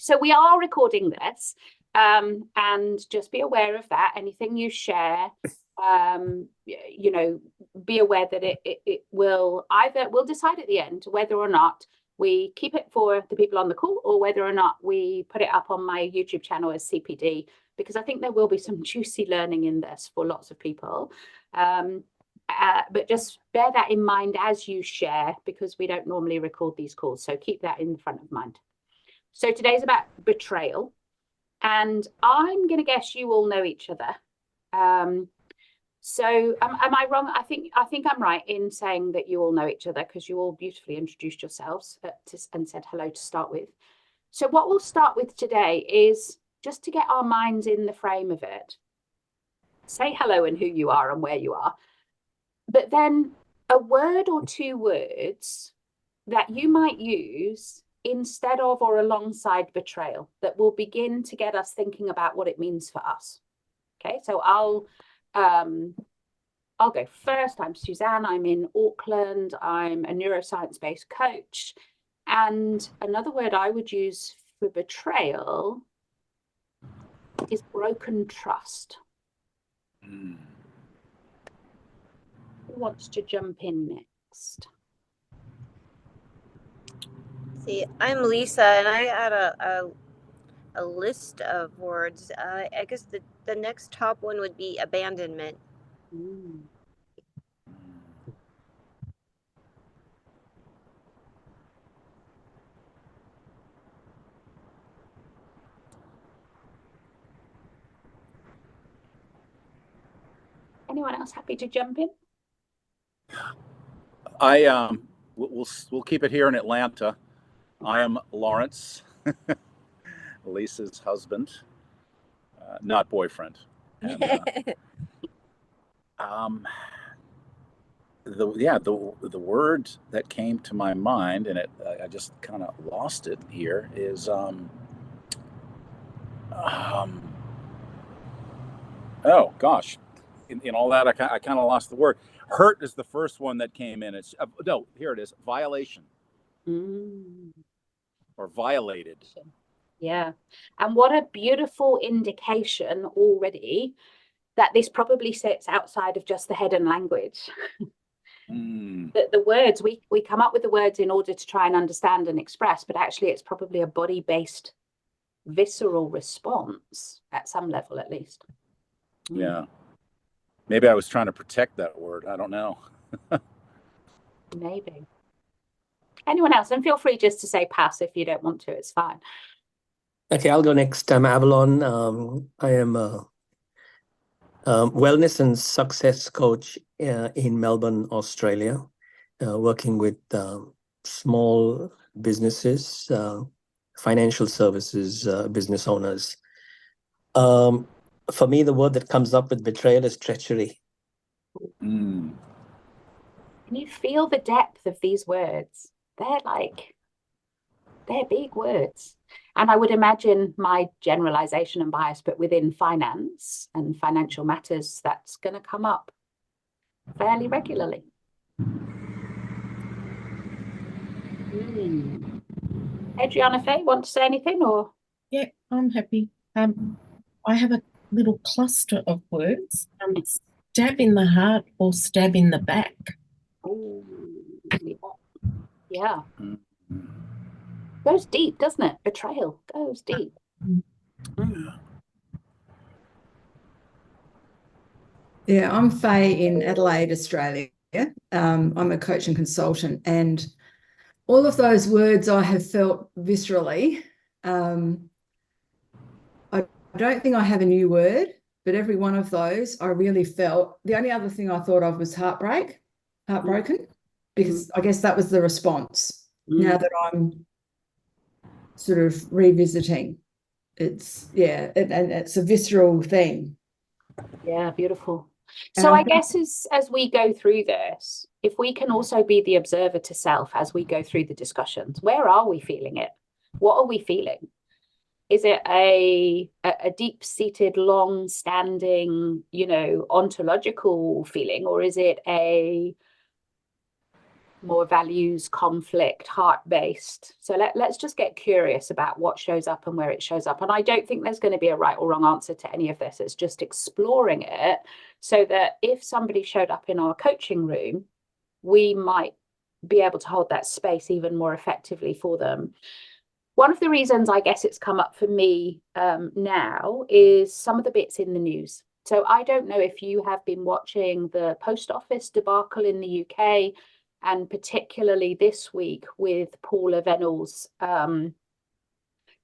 so we are recording this, and just be aware of that. Anything you share, you know, be aware that it will either, we'll decide at the end whether or not we keep it for the people on the call or whether or not we put it up on my YouTube channel as CPD, because I think there will be some juicy learning in this for lots of people. But just bear that in mind as you share, because we don't normally record these calls. So keep that in front of mind. So today's about betrayal. And I'm going to guess you all know each other. So am I wrong? I think I'm right in saying that you all know each other, because you all beautifully introduced yourselves and said hello to start with. So what we'll start with today is just to get our minds in the frame of it. Say hello and who you are and where you are. But then a word or two words that you might use instead of or alongside betrayal that will begin to get us thinking about what it means for us. Okay, so I'll go first. I'm Suzanne. I'm in Auckland. I'm a neuroscience-based coach. And another word I would use for betrayal is broken trust. Who wants to jump in next? See, I'm Lisa, and I had a list of words. I guess the next top one would be abandonment. Anyone else happy to jump in? We'll keep it here in Atlanta. I am Lawrence, Lisa's husband, not boyfriend. And, the word that came to my mind, and I just kind of lost it here, is oh gosh, in all that I kind of lost the word. Hurt is the first one that came in. It's no, here it is. Violation. Or violated. Yeah. And what a beautiful indication already that this probably sits outside of just the head and language. The words, we come up with the words in order to try and understand and express, but actually it's probably a body-based visceral response at some level, at least. Yeah. Maybe I was trying to protect that word. I don't know. Maybe. Anyone else? And feel free just to say pass if you don't want to. It's fine. Okay, I'll go next. I'm Avalon. I am a wellness and success coach in Melbourne, Australia, working with small businesses, financial services, business owners. For me, the word that comes up with betrayal is treachery. Can you feel the depth of these words? They're big words. And I would imagine my generalization and bias, but within finance and financial matters, that's going to come up fairly regularly. Adriana Faye, want to say anything? Or yeah, I'm happy. I have a little cluster of words. Stab in the heart or stab in the back. Oh, yeah. Goes deep, doesn't it? Betrayal goes deep. Yeah, I'm Faye in Adelaide, Australia. I'm a coach and consultant, and all of those words I have felt viscerally. I don't think I have a new word, but every one of those I really felt. The only other thing I thought of was heartbroken, because I guess that was the response. Now that I'm sort of revisiting, it's and it's a visceral thing. Yeah, beautiful. So I guess as we go through this, if we can also be the observer to self as we go through the discussions, where are we feeling it? What are we feeling? Is it a deep-seated, long-standing, ontological feeling, or is it a more values, conflict, heart-based. So let's just get curious about what shows up and where it shows up. And I don't think there's going to be a right or wrong answer to any of this. It's just exploring it so that if somebody showed up in our coaching room, we might be able to hold that space even more effectively for them. One of the reasons I guess it's come up for me now is some of the bits in the news. So I don't know if you have been watching the post office debacle in the UK, and particularly this week with Paula Venel's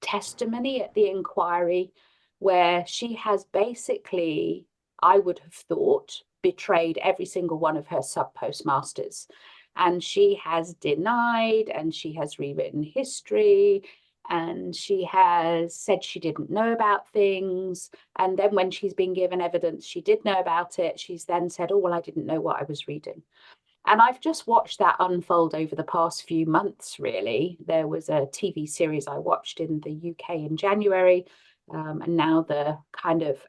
testimony at the inquiry, where she has basically, I would have thought, betrayed every single one of her sub-postmasters. And she has denied, and she has rewritten history, and she has said she didn't know about things. And then when she's been given evidence she did know about it, she's then said, oh, well, I didn't know what I was reading. And I've just watched that unfold over the past few months, really. There was a TV series I watched in the UK in January, and now the kind of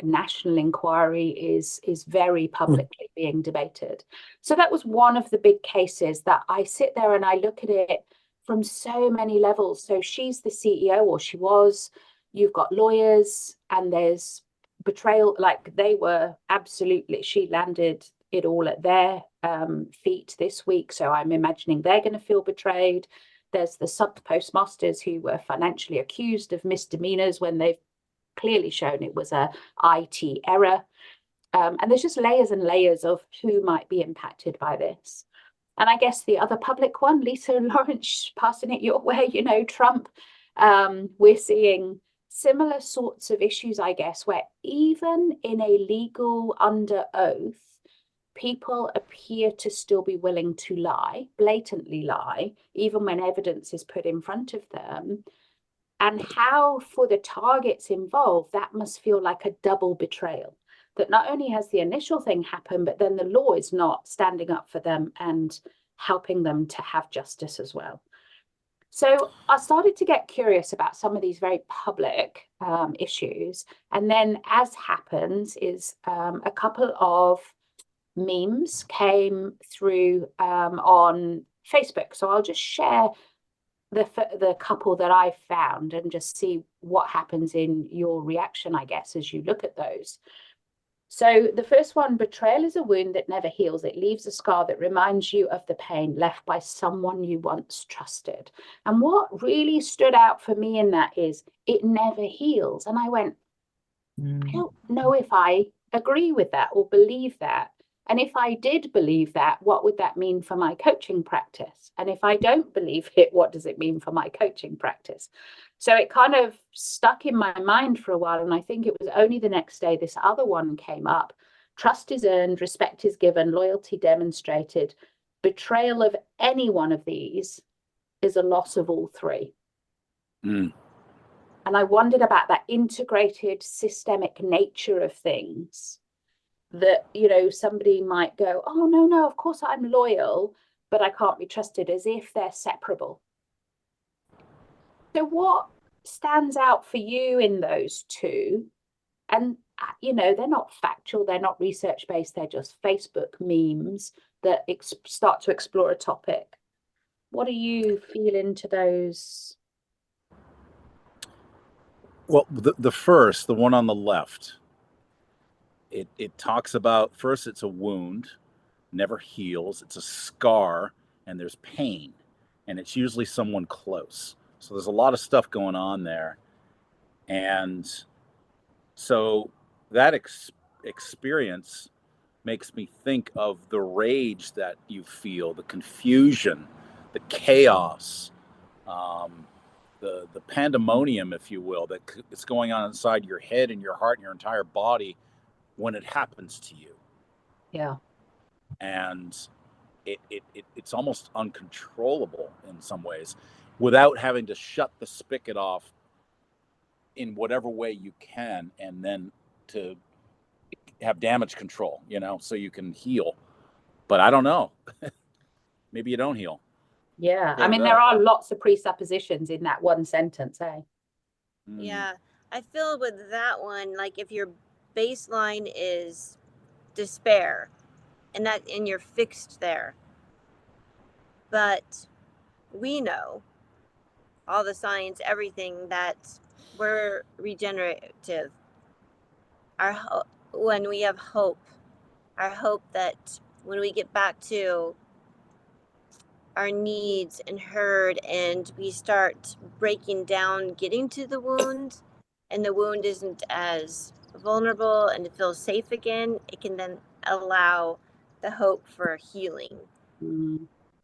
national inquiry is very publicly being debated. So that was one of the big cases that I sit there and I look at it from so many levels. So she's the CEO, or she was. You've got lawyers, and there's betrayal. Like, they were absolutely, she landed it all at their feet this week. So I'm imagining they're going to feel betrayed. There's the sub-postmasters who were financially accused of misdemeanors when they've clearly shown it was a IT error. And there's just layers and layers of who might be impacted by this. And I guess the other public one, Lisa and Lawrence, passing it your way, you know, Trump, we're seeing similar sorts of issues, I guess, where even in a legal under oath, people appear to still be willing to lie, blatantly lie, even when evidence is put in front of them. And how, for the targets involved, that must feel like a double betrayal. That not only has the initial thing happened, but then the law is not standing up for them and helping them to have justice as well. So I started to get curious about some of these very public issues. And then, as happens, is a couple of memes came through on Facebook. So I'll just share the couple that I found and just see what happens in your reaction, I guess, as you look at those. So the first one, betrayal is a wound that never heals. It leaves a scar that reminds you of the pain left by someone you once trusted. And what really stood out for me in that is it never heals. And I went, I don't know if I agree with that or believe that. And if I did believe that, what would that mean for my coaching practice? And if I don't believe it, what does it mean for my coaching practice? So it kind of stuck in my mind for a while. And I think it was only the next day this other one came up. Trust is earned, respect is given, loyalty demonstrated. Betrayal of any one of these is a loss of all three. And I wondered about that integrated systemic nature of things. That, you know, somebody might go, oh, no, of course I'm loyal, but I can't be trusted, as if they're separable. So what stands out for you in those two? And, you know, they're not factual, they're not research-based, they're just Facebook memes that start to explore a topic. What do you feel into those? Well, the first, the one on the left, it talks about, first, it's a wound, never heals. It's a scar, and there's pain, and it's usually someone close. So there's a lot of stuff going on there. And so that experience makes me think of the rage that you feel, the confusion, the chaos, the pandemonium, if you will, that's going on inside your head and your heart and your entire body when it happens to you. Yeah. And it's almost uncontrollable in some ways, without having to shut the spigot off in whatever way you can, and then to have damage control, you know, so you can heal. But I don't know. Maybe you don't heal. Yeah. I mean, there are lots of presuppositions in that one sentence, eh? Yeah. I feel with that one, like if your baseline is despair and you're fixed there, but we know all the signs, everything, that we're regenerative. When we have hope, our hope that when we get back to our needs and heard and we start breaking down, getting to the wound, and the wound isn't as vulnerable and it feels safe again, it can then allow the hope for healing.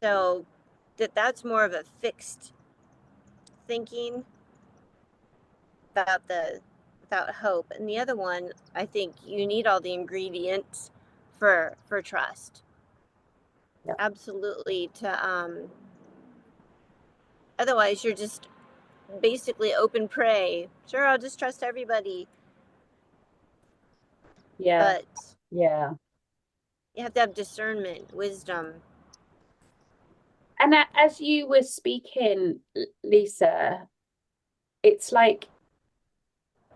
So that's more of a fixed thinking without hope. And the other one, I think you need all the ingredients for trust. Yeah. Absolutely. Otherwise you're just basically open prey. Sure, I'll just trust everybody. Yeah. But Yeah. you have to have discernment, wisdom. And as you were speaking, Lisa, it's like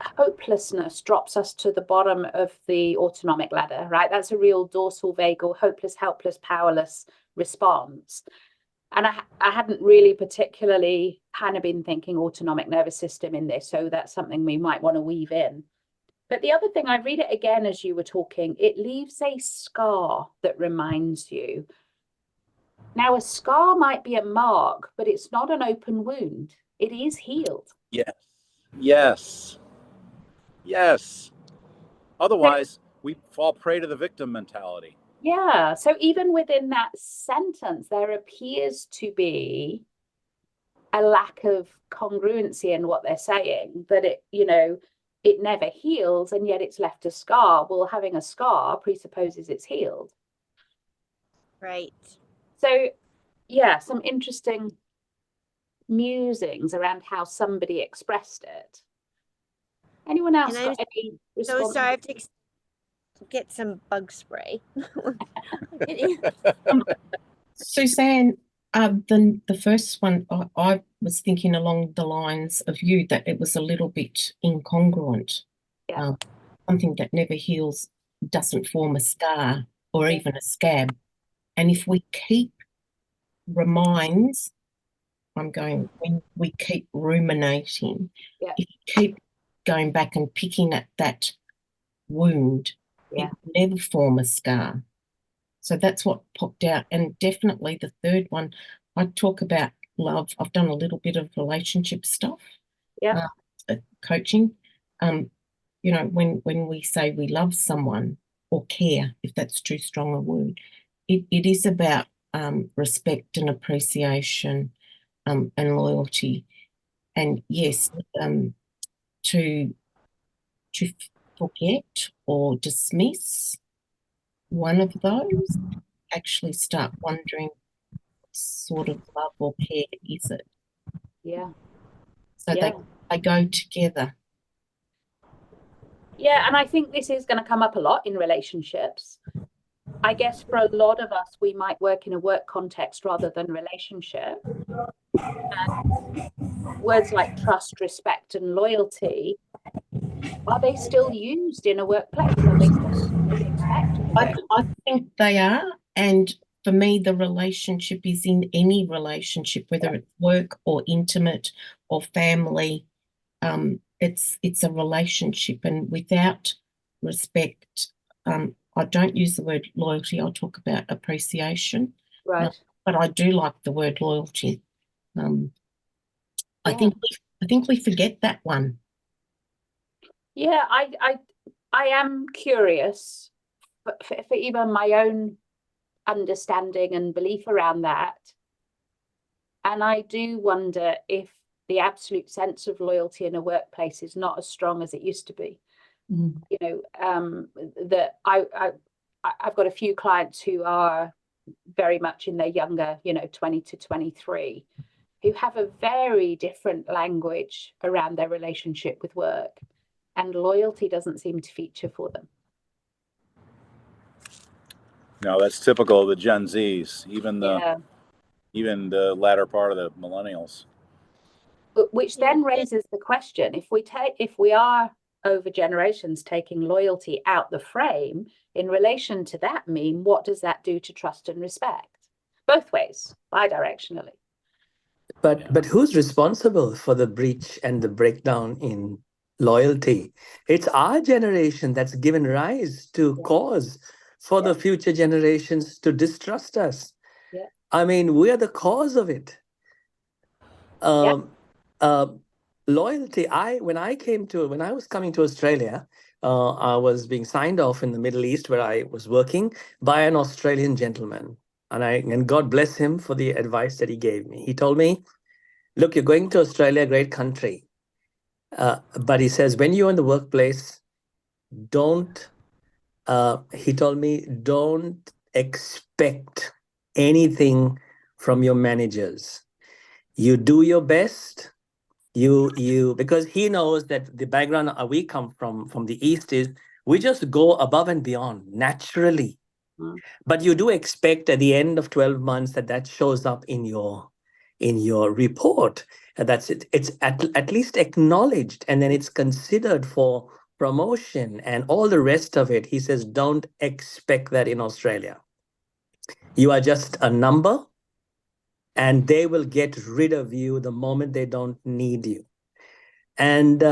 hopelessness drops us to the bottom of the autonomic ladder, right? That's a real dorsal vagal, hopeless, helpless, powerless response. And I hadn't really particularly kind of been thinking autonomic nervous system in this, so that's something we might want to weave in. But the other thing, I read it again as you were talking, it leaves a scar that reminds you. Now, a scar might be a mark, but it's not an open wound. It is healed. Yes. Yes. Yes. Otherwise, we fall prey to the victim mentality. Yeah. So even within that sentence, there appears to be a lack of congruency in what they're saying, that it never heals and yet it's left a scar. Well, having a scar presupposes it's healed. Right. So, yeah, some interesting musings around how somebody expressed it. Anyone else got any response? So sorry, I have to get some bug spray. Suzanne, the first one, I was thinking along the lines of you, that it was a little bit incongruent. Yeah. Something that never heals doesn't form a scar or even a scab. And if we keep when we keep ruminating, Yeah. if you keep going back and picking at that wound, Yeah. it will never form a scar. So that's what popped out. And definitely the third one, I talk about love. I've done a little bit of relationship stuff, coaching. When we say we love someone or care, if that's too strong a word, it is about respect and appreciation and loyalty. And yes, to forget or dismiss one of those, actually start wondering what sort of love or care is it. Yeah. So they go together. Yeah, and I think this is going to come up a lot in relationships. I guess for a lot of us, we might work in a work context rather than relationship. And words like trust, respect, and loyalty, are they still used in a workplace? Are they still expected? I think they are. And for me, the relationship is in any relationship, whether it's work or intimate or family. It's a relationship, and without respect, I don't use the word loyalty. I'll talk about appreciation. Right. But I do like the word loyalty. I think we forget that one. Yeah, I am curious for even my own understanding and belief around that. And I do wonder if the absolute sense of loyalty in a workplace is not as strong as it used to be. That I've got a few clients who are very much in their younger, 20 to 23, who have a very different language around their relationship with work, and loyalty doesn't seem to feature for them. No, that's typical of the Gen Zs, even the latter part of the millennials. Which then raises the question: if we are over generations taking loyalty out the frame, in relation to that meme, what does that do to trust and respect? both ways, bi-directionally. But who's responsible for the breach and the breakdown in loyalty? It's our generation that's given rise to cause for the future generations to distrust us. Yeah. I mean, we're the cause of it. Loyalty. When I was coming to Australia, I was being signed off in the Middle East where I was working by an Australian gentleman. And God bless him for the advice that he gave me. He told me, look, you're going to Australia, a great country. But he says, when you're in the workplace, he told me, don't expect anything from your managers. You do your best. Because he knows that the background we come from the East is we just go above and beyond naturally. But you do expect at the end of 12 months that shows up in your report. And that's it. It's at least acknowledged, and then it's considered for promotion and all the rest of it. He says, don't expect that in Australia. You are just a number, and they will get rid of you the moment they don't need you. And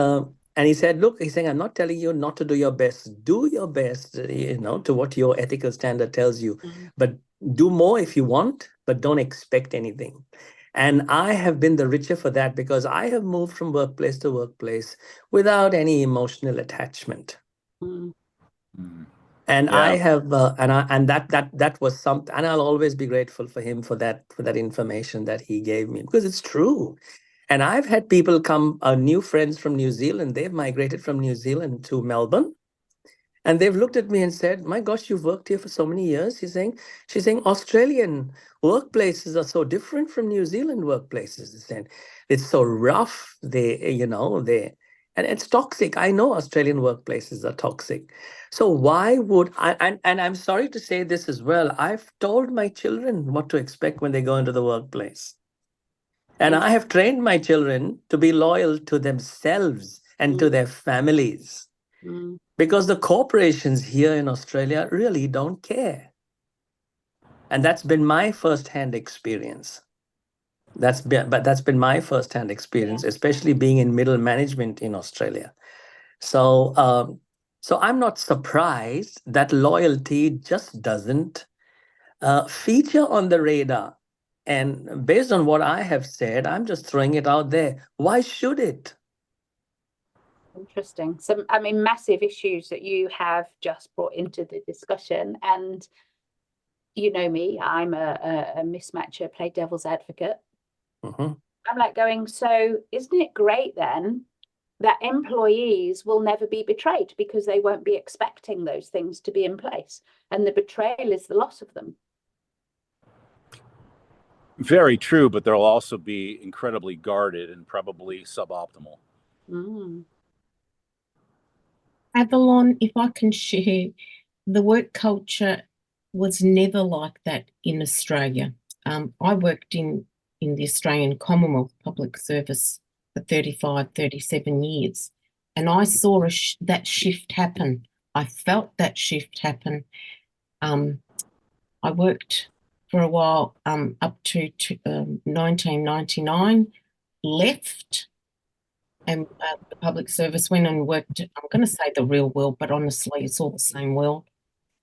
he said, look, he's saying, I'm not telling you not to do your best. Do your best, to what your ethical standard tells you. But do more if you want, but don't expect anything. And I have been the richer for that because I have moved from workplace to workplace without any emotional attachment. And I have, that was something, and I'll always be grateful for him for that information that he gave me, because it's true. And I've had people come, new friends from New Zealand. They've migrated from New Zealand to Melbourne, and they've looked at me and said, "My gosh, you've worked here for so many years." She's saying, Australian workplaces are so different from New Zealand workplaces. And it's so rough. And it's toxic. I know Australian workplaces are toxic. So why would I, and I'm sorry to say this as well, I've told my children what to expect when they go into the workplace. And I have trained my children to be loyal to themselves and to their families. Because the corporations here in Australia really don't care. And that's been my firsthand experience. That's been my firsthand experience, especially being in middle management in Australia. So I'm not surprised that loyalty just doesn't feature on the radar. And based on what I have said, I'm just throwing it out there. Why should it? Interesting. Some, massive issues that you have just brought into the discussion. And you know me, I'm a mismatcher, play devil's advocate. I'm like going, so isn't it great then that employees will never be betrayed because they won't be expecting those things to be in place, and the betrayal is the loss of them? Very true, but they'll also be incredibly guarded and probably suboptimal. Avalon, if I can share, the work culture was never like that in Australia. I worked in the Australian Commonwealth Public Service for 37 years, and I saw that shift happen. I felt that shift happen. I worked for a while up to 1999, left, and the public service, went and worked, I'm going to say the real world, but honestly it's all the same world,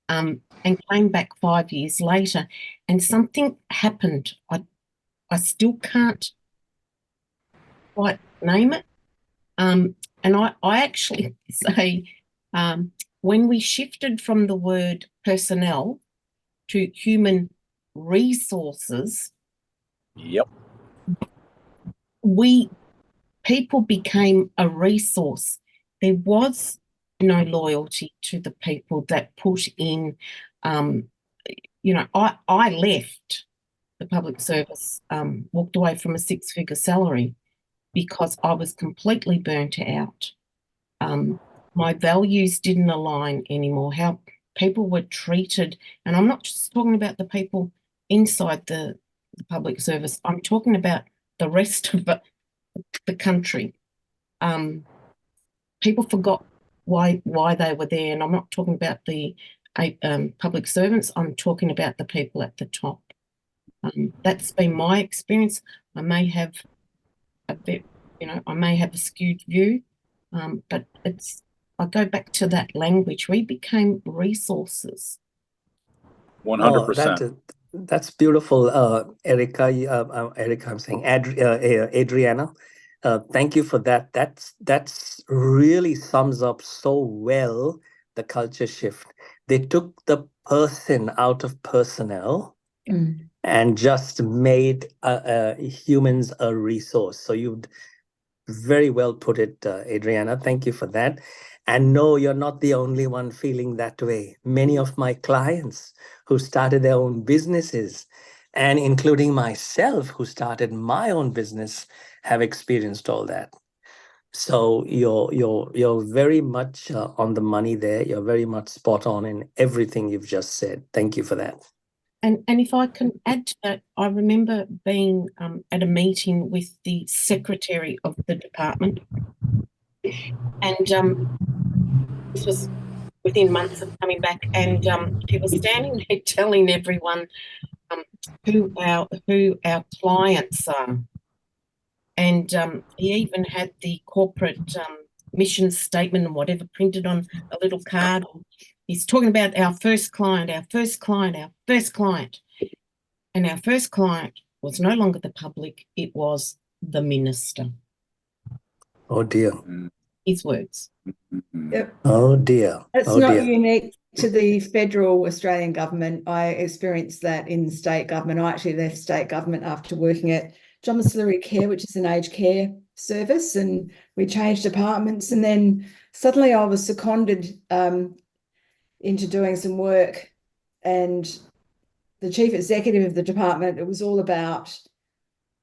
and came back 5 years later, and something happened. I still can't quite name it. And I actually say when we shifted from the word personnel to human resources, people became a resource. There was no loyalty to the people that put in, I left the public service, walked away from a 6-figure salary because I was completely burnt out. My values didn't align anymore. How people were treated, and I'm not just talking about the people inside the public service, I'm talking about the rest of the country. People forgot why they were there, and I'm not talking about the public servants, I'm talking about the people at the top. That's been my experience. I may have a bit, I may have a skewed view, but I go back to that language. We became resources. 100%. That's beautiful, Erica. Erica, I'm saying Adriana. Thank you for that. That's really sums up so well the culture shift. They took the person out of personnel and just made humans a resource. So you'd very well put it, Adriana. Thank you for that. And no, you're not the only one feeling that way. Many of my clients who started their own businesses, and including myself who started my own business, have experienced all that. So you're very much on the money there. You're very much spot on in everything you've just said. Thank you for that. And if I can add to that, I remember being at a meeting with the secretary of the department, and this was within months of coming back, and he was standing there telling everyone who our clients are, and he even had the corporate mission statement and whatever printed on a little card. He's talking about our first client, our first client, our first client. And our first client was no longer the public, it was the minister. Oh dear. His words. Yep. Oh dear. It's oh not dear. unique to the federal Australian government. I experienced that in state government. I actually left state government after working at domiciliary care, which is an aged care service, and we changed departments, and then suddenly I was seconded into doing some work, and the chief executive of the department, it was all about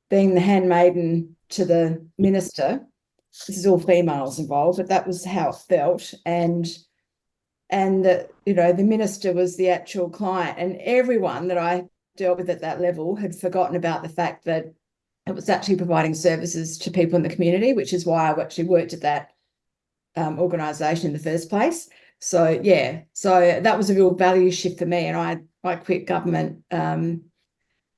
being the handmaiden to the minister. This is all females involved, but that was how it felt. And the minister was the actual client, and everyone that I dealt with at that level had forgotten about the fact that it was actually providing services to people in the community, which is why I actually worked at that organisation in the first place. So that was a real value shift for me, and I quit government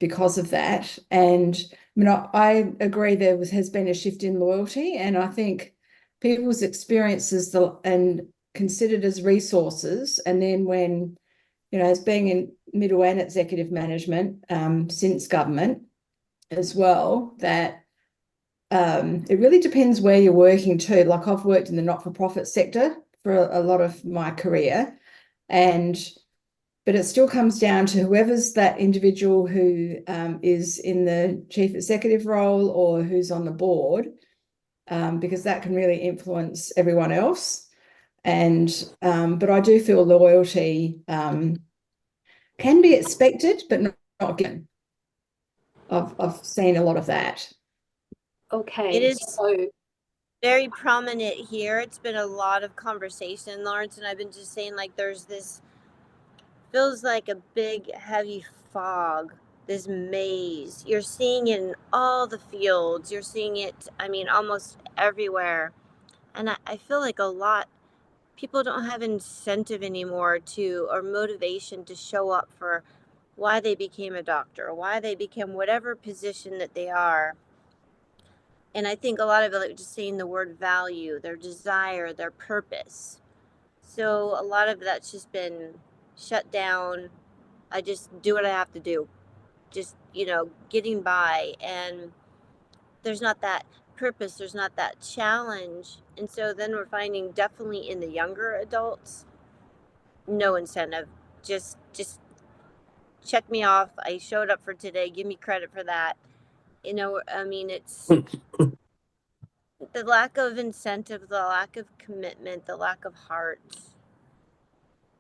because of that. And I agree there has been a shift in loyalty, and I think people's experiences and considered as resources, and then when as being in middle and executive management since government as well, that it really depends where you're working too. Like I've worked in the not-for-profit sector for a lot of my career, but it still comes down to whoever's that individual who is in the chief executive role or who's on the board, because that can really influence everyone else. And but I do feel loyalty can be expected, but not given. I've seen a lot of that. Okay. It is so very prominent here. It's been a lot of conversation, Lawrence, and I've been just saying, like, there's this, feels like a big heavy fog, this maze. You're seeing it in all the fields. You're seeing it, almost everywhere. And I feel like people don't have incentive anymore or motivation to show up for why they became a doctor, why they became whatever position that they are. And I think a lot of it, like just saying the word value, their desire, their purpose. So a lot of that's just been shut down. I just do what I have to do. Just, getting by. And there's not that purpose, there's not that challenge. And so then we're finding definitely in the younger adults, no incentive. Just check me off. I showed up for today. Give me credit for that. It's the lack of incentive, the lack of commitment, the lack of heart.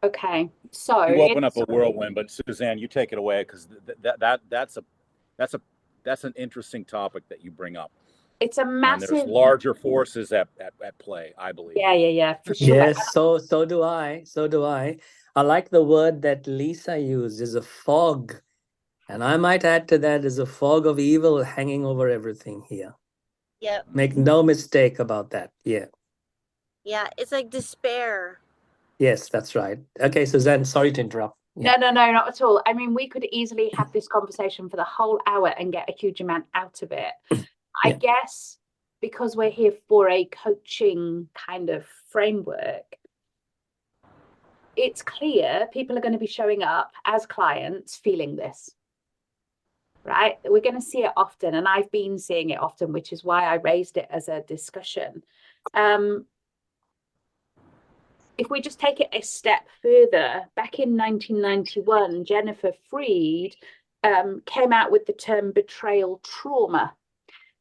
Okay, so you open up a whirlwind, but Suzanne, you take it away, because that's an interesting topic that you bring up. It's a massive. And there's larger forces at play, I believe. Yeah, for sure. Yes, so do I. So do I. I like the word that Lisa used, is a fog. And I might add to that, is a fog of evil hanging over everything here. Yep. Make no mistake about that. Yeah. Yeah, it's like despair. Yes, that's right. Okay, Suzanne, sorry to interrupt. Yeah. No, not at all. I mean, we could easily have this conversation for the whole hour and get a huge amount out of it. I Yeah. guess because we're here for a coaching kind of framework, it's clear people are going to be showing up as clients feeling this, right? We're going to see it often, and I've been seeing it often, which is why I raised it as a discussion. If we just take it a step further, back in 1991, Jennifer Freed came out with the term betrayal trauma.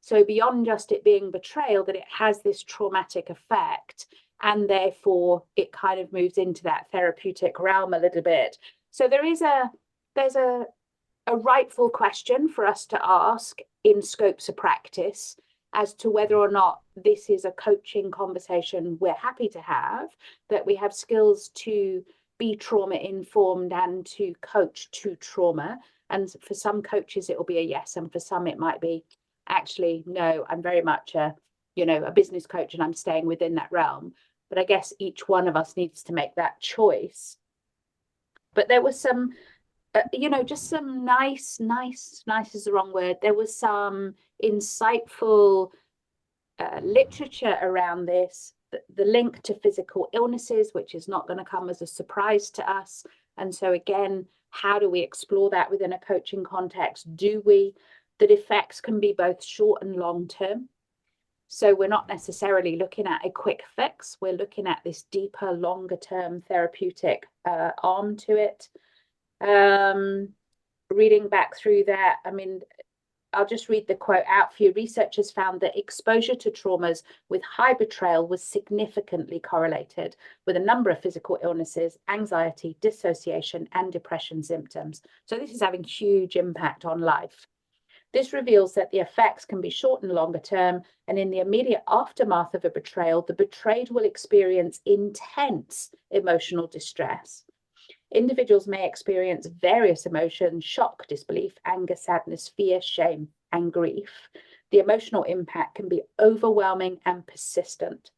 So beyond just it being betrayal, that it has this traumatic effect, and therefore it kind of moves into that therapeutic realm a little bit. So there's a rightful question for us to ask in scopes of practice as to whether or not this is a coaching conversation we're happy to have, that we have skills to be trauma informed and to coach to trauma. And for some coaches, it will be a yes. And for some, it might be, actually, no, I'm very much a business coach and I'm staying within that realm. But I guess each one of us needs to make that choice. But there was some, just some nice is the wrong word. There was some insightful literature around this, the link to physical illnesses, which is not going to come as a surprise to us. And so again, how do we explore that within a coaching context? That effects can be both short and long term. So we're not necessarily looking at a quick fix. We're looking at this deeper, longer term therapeutic arm to it. Reading back through that, I mean, I'll just read the quote out for you. Researchers found that exposure to traumas with high betrayal was significantly correlated with a number of physical illnesses, anxiety, dissociation, and depression symptoms. So this is having huge impact on life. This reveals that the effects can be short and longer term, and in the immediate aftermath of a betrayal, the betrayed will experience intense emotional distress. Individuals may experience various emotions: shock, disbelief, anger, sadness, fear, shame, and grief. The emotional impact can be overwhelming and persistent.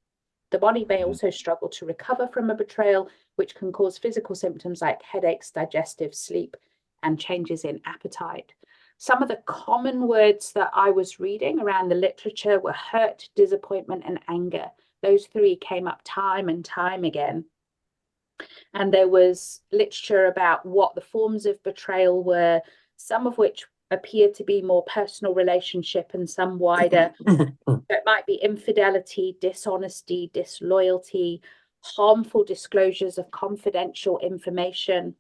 The body may also struggle to recover from a betrayal, which can cause physical symptoms like headaches, digestive, sleep, and changes in appetite. Some of the common words that I was reading around the literature were hurt, disappointment, and anger. Those three came up time and time again. And there was literature about what the forms of betrayal were, some of which appear to be more personal relationship and some wider. It might be infidelity, dishonesty, disloyalty, harmful disclosures of confidential information.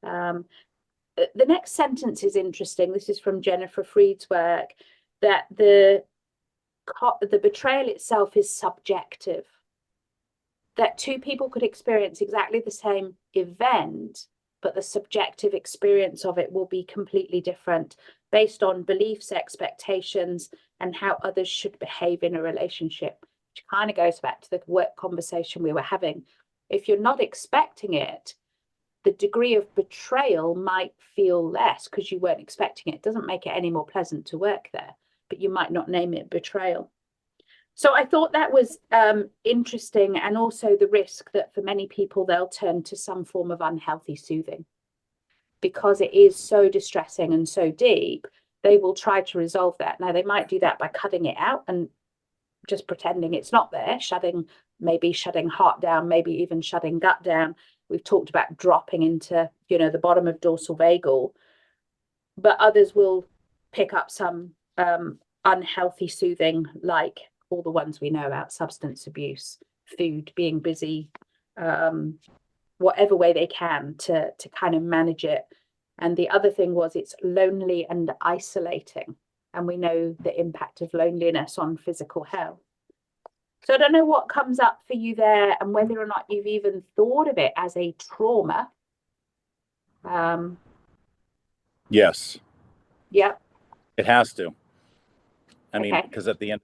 The next sentence is interesting. This is from Jennifer Freed's work, that the betrayal itself is subjective, that two people could experience exactly the same event, but the subjective experience of it will be completely different based on beliefs, expectations, and how others should behave in a relationship, which kind of goes back to the work conversation we were having. If you're not expecting it, the degree of betrayal might feel less because you weren't expecting it. It doesn't make it any more pleasant to work there, but you might not name it betrayal. So I thought that was interesting, and also the risk that for many people, they'll turn to some form of unhealthy soothing because it is so distressing and so deep. They will try to resolve that. Now, they might do that by cutting it out and just pretending it's not there, maybe shutting heart down, maybe even shutting gut down. We've talked about dropping into, the bottom of dorsal vagal, but others will pick up some unhealthy soothing, like all the ones we know about: substance abuse, food, being busy, whatever way they can to kind of manage it. And the other thing was, it's lonely and isolating. And we know the impact of loneliness on physical health. So I don't know what comes up for you there, and whether or not you've even thought of it as a trauma. Yes. Yep. It has to. I mean, Okay. because at the end,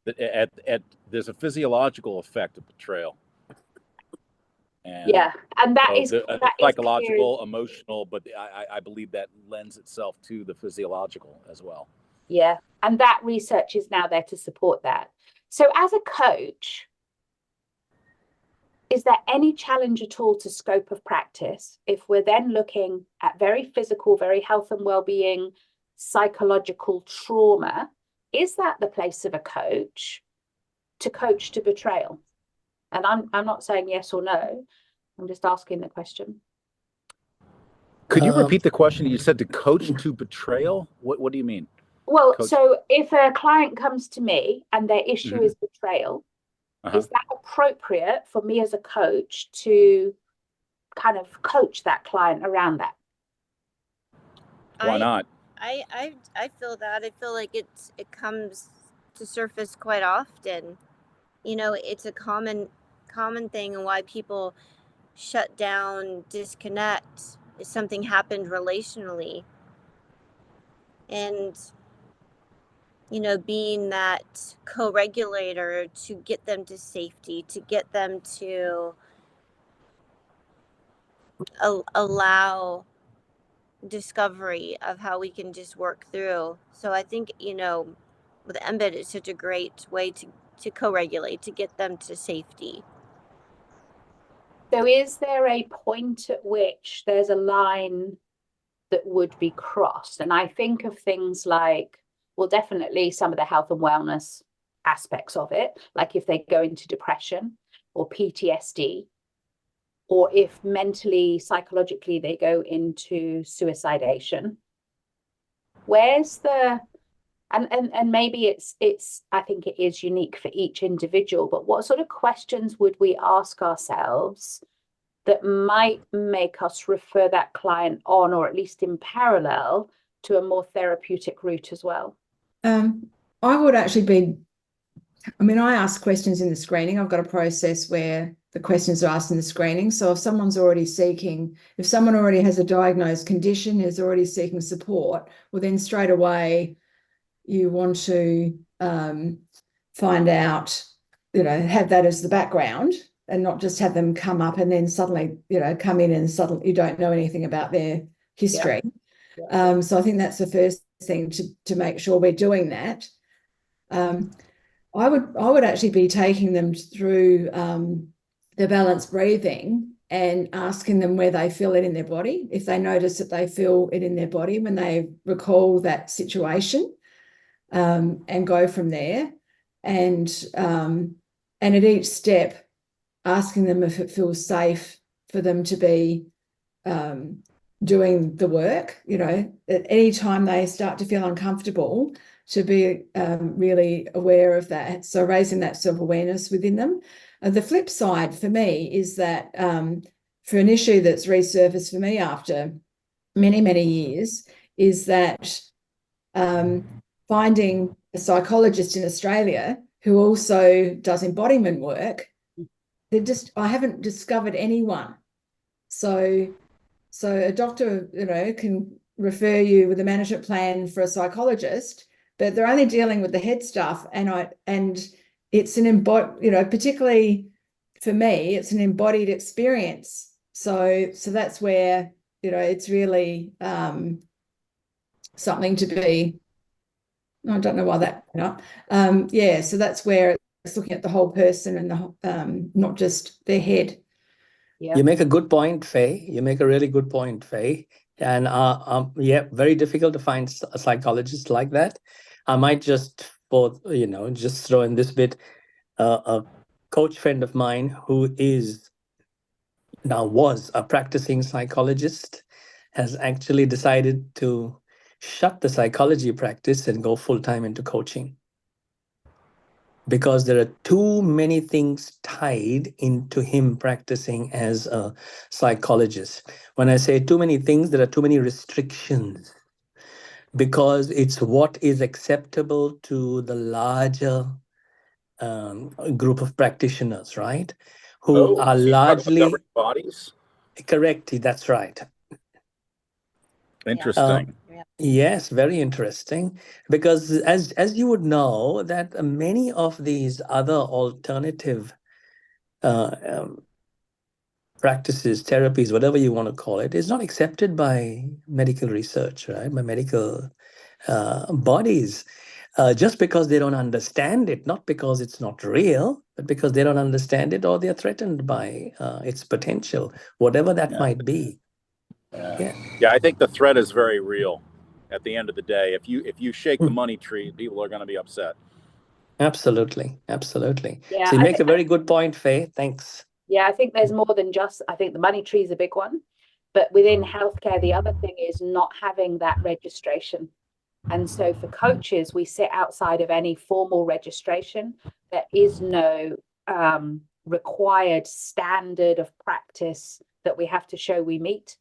there's a physiological effect of betrayal. And yeah, and that so is psychological, emotional, but I believe that lends itself to the physiological as well. Yeah, and that research is now there to support that. So as a coach, is there any challenge at all to scope of practice if we're then looking at very physical, very health and well-being, psychological trauma? Is that the place of a coach to coach to betrayal? And I'm not saying yes or no. I'm just asking the question. Could you repeat the question? You said to coach to betrayal? What do you mean? Well, Coach. so if a client comes to me and their issue is betrayal, is that appropriate for me as a coach to kind of coach that client around that? Why not? I feel that. I feel like it comes to surface quite often. You know, it's a common thing, and why people shut down, disconnect, if something happened relationally. And, you know, being that co-regulator to get them to safety, to get them to allow discovery of how we can just work through. So I think, you know, with embed, it's such a great way to co-regulate, to get them to safety. So is there a point at which there's a line that would be crossed? And I think of things like, well, definitely some of the health and wellness aspects of it, like if they go into depression or PTSD, or if mentally, psychologically, they go into suicidation. Where's the, and maybe it's, I think it is unique for each individual, but what sort of questions would we ask ourselves that might make us refer that client on, or at least in parallel, to a more therapeutic route as well? I would actually be, I mean, I ask questions in the screening. I've got a process where the questions are asked in the screening. So if someone already has a diagnosed condition, is already seeking support, well, then straight away you want to find out, you know, have that as the background, and not just have them come up and then suddenly, you know, come in and suddenly you don't know anything about their history. Yeah. So I think that's the first thing, to make sure we're doing that. I would actually be taking them through the balanced breathing and asking them where they feel it in their body, if they notice that they feel it in their body when they recall that situation, and go from there. And at each step, asking them if it feels safe for them to be doing the work, you know, at any time they start to feel uncomfortable, to be really aware of that. So raising that self-awareness within them. The flip side for me is that for an issue that's resurfaced for me after many, many years, is that finding a psychologist in Australia who also does embodiment work, I haven't discovered anyone. So a doctor, you know, can refer you with a management plan for a psychologist, but they're only dealing with the head stuff. And it's an embodied, you know, particularly for me, it's an embodied experience. So that's where, you know, it's really something to be, I don't know why that, you know, yeah. So that's where it's looking at the whole person and the not just their head. Yeah. You make a good point, Faye. You make a really good point, Faye. And yeah, very difficult to find a psychologist like that. I might just throw in this bit. A coach friend of mine who was a practicing psychologist has actually decided to shut the psychology practice and go full-time into coaching, because there are too many things tied into him practicing as a psychologist. When I say too many things, there are too many restrictions, because it's what is acceptable to the larger group of practitioners, right? Who are largely bodies. Correct. That's right. Interesting. Yes, very interesting. Because as you would know, that many of these other alternative practices, therapies, whatever you want to call it, is not accepted by medical research, right? By medical bodies. just because they don't understand it, not because it's not real, but because they don't understand it or they're threatened by its potential, whatever that might be. Yeah, I think the threat is very real. At the end of the day, if you shake the money tree, people are going to be upset. Absolutely. Yeah, So you make a very good point, Faye. Thanks. Yeah, I think there's more than just, I think the money tree is a big one, but within healthcare, the other thing is not having that registration. And so for coaches, we sit outside of any formal registration. There is no required standard of practice that we have to show we meet.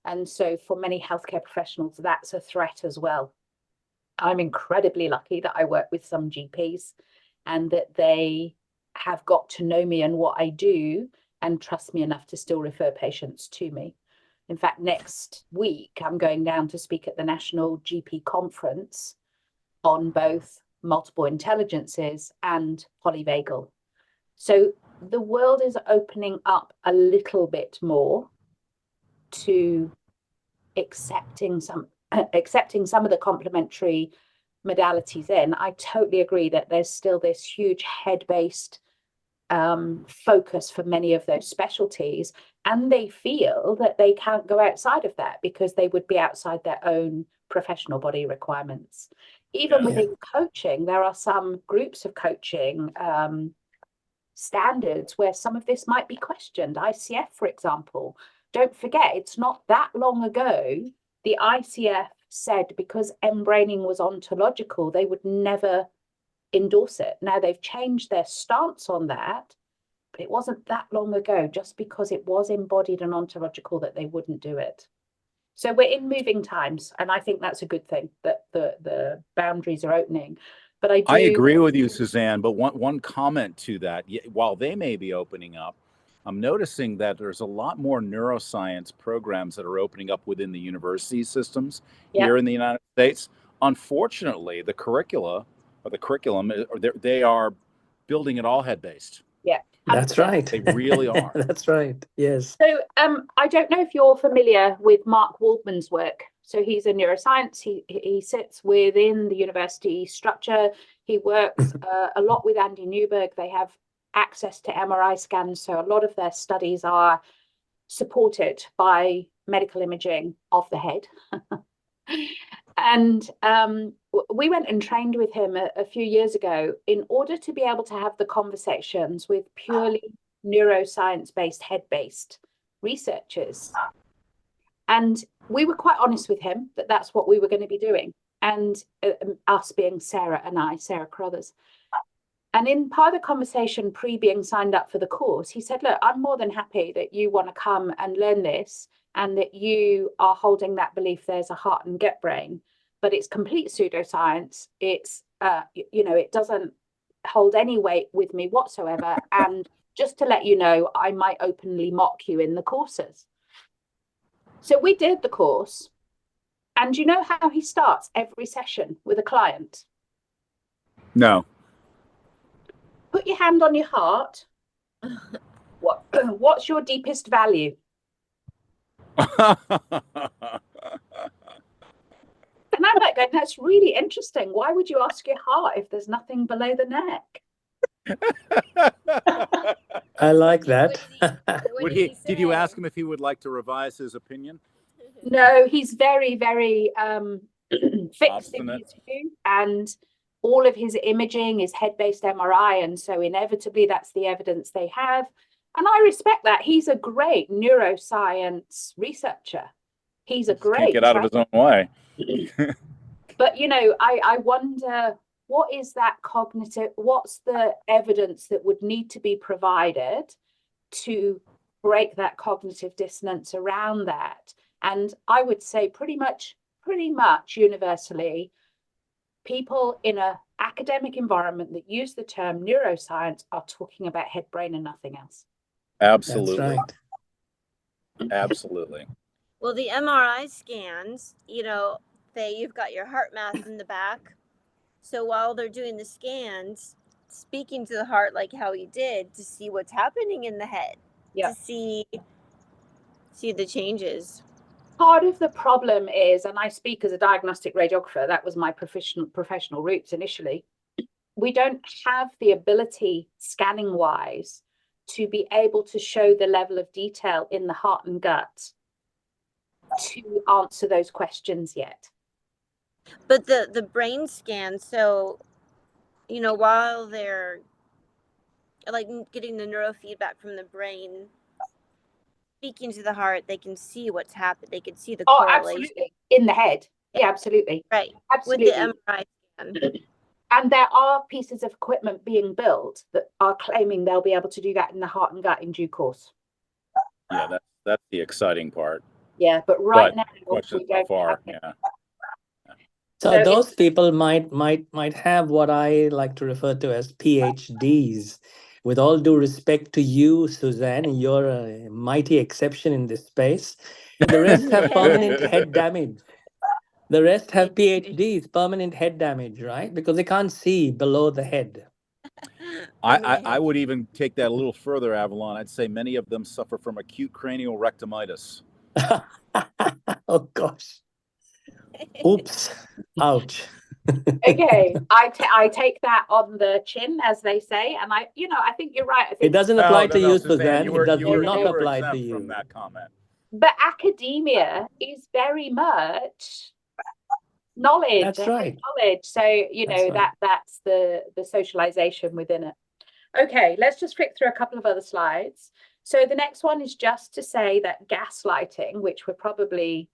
And so for many healthcare professionals, that's a threat as well. I'm incredibly lucky that I work with some GPs and that they have got to know me and what I do and trust me enough to still refer patients to me. In fact, next week, I'm going down to speak at the National GP Conference on both multiple intelligences and polyvagal. So the world is opening up a little bit more to accepting some of the complementary modalities in. I totally agree that there's still this huge head-based focus for many of those specialties, and they feel that they can't go outside of that because they would be outside their own professional body requirements. Even within coaching, there are some groups of coaching standards where some of this might be questioned. ICF, for example, don't forget, it's not that long ago the ICF said because embraining was ontological, they would never endorse it. Now they've changed their stance on that, but it wasn't that long ago, just because it was embodied and ontological, that they wouldn't do it. So we're in moving times, and I think that's a good thing, that the boundaries are opening. But I agree with you, Suzanne, but one comment to that, while they may be opening up, I'm noticing that there's a lot more neuroscience programs that are opening up within the university systems here in the United States. Unfortunately, the curriculum, they are building it all head-based. Yeah. That's right. They really are. That's right. Yes. So I don't know if you're familiar with Mark Waldman's work. So he's a neuroscience. He sits within the university structure. He works a lot with Andy Newberg. They have access to MRI scans. So a lot of their studies are supported by medical imaging of the head. And we went and trained with him a few years ago in order to be able to have the conversations with purely neuroscience-based, head-based researchers. And we were quite honest with him that that's what we were going to be doing. And us being Sarah Carruthers. And in part of the conversation being signed up for the course, he said, look, I'm more than happy that you want to come and learn this and that you are holding that belief there's a heart and gut brain, but it's complete pseudoscience. It's, it doesn't hold any weight with me whatsoever. And just to let you know, I might openly mock you in the courses. So we did the course. And you know how he starts every session with a client? No. Put your hand on your heart. What's your deepest value? And I'm like going, that's really interesting. Why would you ask your heart if there's nothing below the neck? I like that. Did you ask him if he would like to revise his opinion? No, he's very, very fixed in his view, and all of his imaging is head-based MRI, and so inevitably that's the evidence they have. And I respect that. He's a great neuroscience researcher. He's a great. Can't get out of his own way. But I wonder, what is that cognitive? What's the evidence that would need to be provided to break that cognitive dissonance around that? And I would say pretty much universally, people in an academic environment that use the term neuroscience are talking about head, brain, and nothing else. Absolutely. That's right. Absolutely. Well, the MRI scans, you've got your heart math in the back. So while they're doing the scans, speaking to the heart like how he did, to see what's happening in the head, to see the changes. Part of the problem is, and I speak as a diagnostic radiographer, that was my professional roots initially, we don't have the ability, scanning wise, to be able to show the level of detail in the heart and gut to answer those questions yet. But the brain scan, so, you know, while they're like getting the neurofeedback from the brain, speaking to the heart, they can see what's happened. They can see the correlation. Absolutely. In the head. Yeah, absolutely. Right. Absolutely. With the MRI scan. And there are pieces of equipment being built that are claiming they'll be able to do that in the heart and gut in due course. Yeah, that's the exciting part. Yeah, but right now questions we how don't far. have it. Yeah. So those people might have what I like to refer to as PhDs. With all due respect to you, Suzanne, you're a mighty exception in this space. The rest have permanent head damage. The rest have PhDs, permanent head damage, right? Because they can't see below the head. I would even take that a little further, Avalon. I'd say many of them suffer from acute cranial rectimitis. Oh, gosh. Oops. Ouch. Okay, I take that on the chin, as they say, and I think you're right. I think it doesn't apply to you, Suzanne. Suzanne. You It does not were apply to exempt you. from that comment. But academia is very much knowledge. That's right. Knowledge. So that's the socialization within it. Okay, let's just flick through a couple of other slides. So the next one is just to say that gaslighting, which we're probably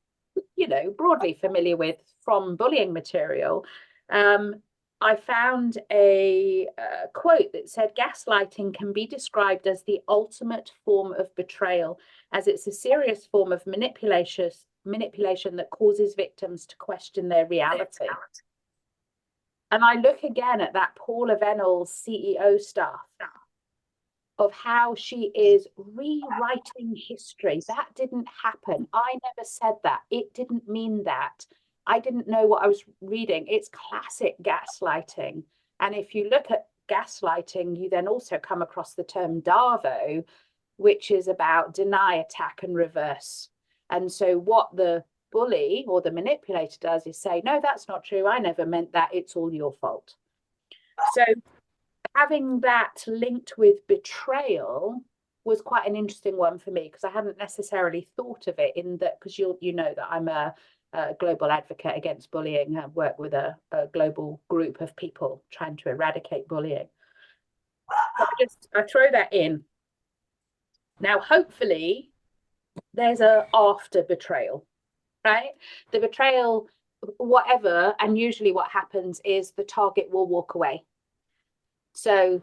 broadly familiar with from bullying material, I found a quote that said gaslighting can be described as the ultimate form of betrayal, as it's a serious form of manipulation that causes victims to question their reality. And I look again at that Paula Venel's CEO stuff of how she is rewriting history. That didn't happen. I never said that. It didn't mean that. I didn't know what I was reading. It's classic gaslighting. And if you look at gaslighting, you then also come across the term DARVO, which is about deny, attack, and reverse. And so what the bully or the manipulator does is say, no, that's not true. I never meant that. It's all your fault. So having that linked with betrayal was quite an interesting one for me, because I hadn't necessarily thought of it in that, because you know that I'm a global advocate against bullying. I work with a global group of people trying to eradicate bullying. I throw that in. Now, hopefully, there's a after betrayal, right? The betrayal, whatever, and usually what happens is the target will walk away. So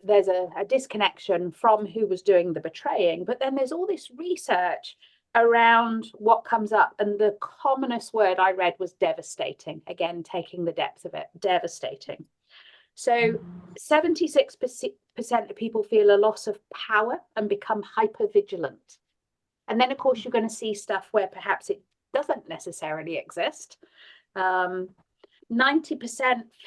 there's a disconnection from who was doing the betraying, but then there's all this research around what comes up, and the commonest word I read was devastating. Again, taking the depth of it, devastating. So 76% of people feel a loss of power and become hypervigilant. And then, of course, you're going to see stuff where perhaps it doesn't necessarily exist. 90%